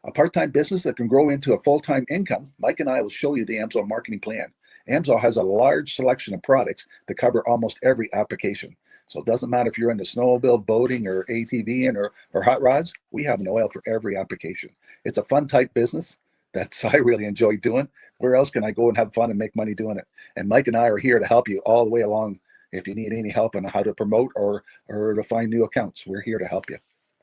a part-time business that can grow into a full-time income, Mike and I will show you the Amsoil marketing plan. Amsoil has a large selection of products that cover almost every application. So it doesn't matter if you're into snowmobile, boating, or ATVing or hot rods, we have an oil for every application. It's a fun type business. That's I really enjoy doing. Where else can I go and have fun and make money doing it? And Mike and I are here to help you all the way along. If you need any help on how to promote or to find new accounts, we're here to help you.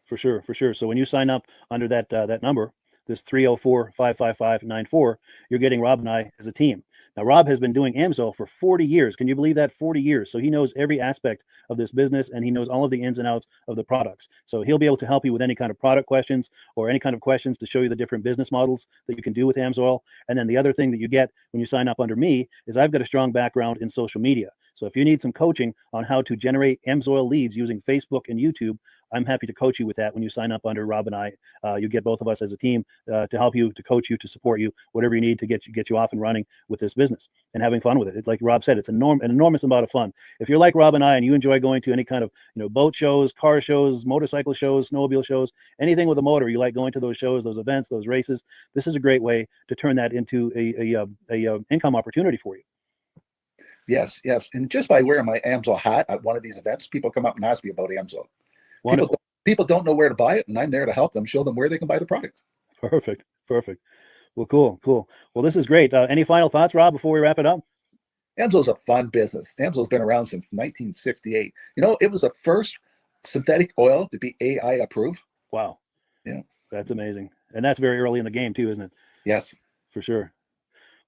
For sure, for sure. So when you sign up under that number, this 304-555-94, you're getting Rob and I as a team. Now, Rob has been doing Amsoil for 40 years. Can you believe that? 40 years. So he knows every aspect of this business, and he knows all of the ins and outs of the products. So he'll be able to help you with any kind of product questions or any kind of questions to show you the different business models that you can do with Amsoil. And then the other thing that you get when you sign up under me is I've got a strong background in social media. So if you need some coaching on how to generate Amsoil leads using Facebook and YouTube, I'm happy to coach you with that when you sign up under Rob and I. You get both of us as a team to help you, to coach you, to support you, whatever you need to get you off and running with this business and having fun with it. Like Rob said, it's an enormous amount of fun. If you're like Rob and I and you enjoy going to any kind of boat shows, car shows, motorcycle shows, snowmobile shows, anything with a motor, you like going to those shows, those events, those races, this is a great way to turn that into a income opportunity for you. Yes, yes. And just by wearing my Amsoil hat at one of these events, people come up and ask me about Amsoil. People don't know where to buy it, and I'm there to help them, show them where they can buy the product. Perfect. Well, cool. Well, this is great. Any final thoughts, Rob, before we wrap it up? Amsoil's a fun business. Amsoil's been around since 1968. It was the first synthetic oil to be AI approved. Wow. Yeah. That's amazing. And that's very early in the game too, isn't it? Yes. For sure.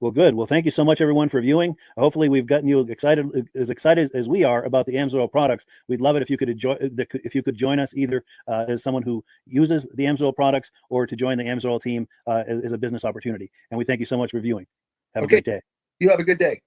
Well, good. Well, thank you so much, everyone, for viewing. Hopefully, we've gotten you excited as we are about the Amsoil products. We'd love it if you could join us either as someone who uses the Amsoil products or to join the Amsoil team as a business opportunity. And we thank you so much for viewing. Have a great day. You have a good day.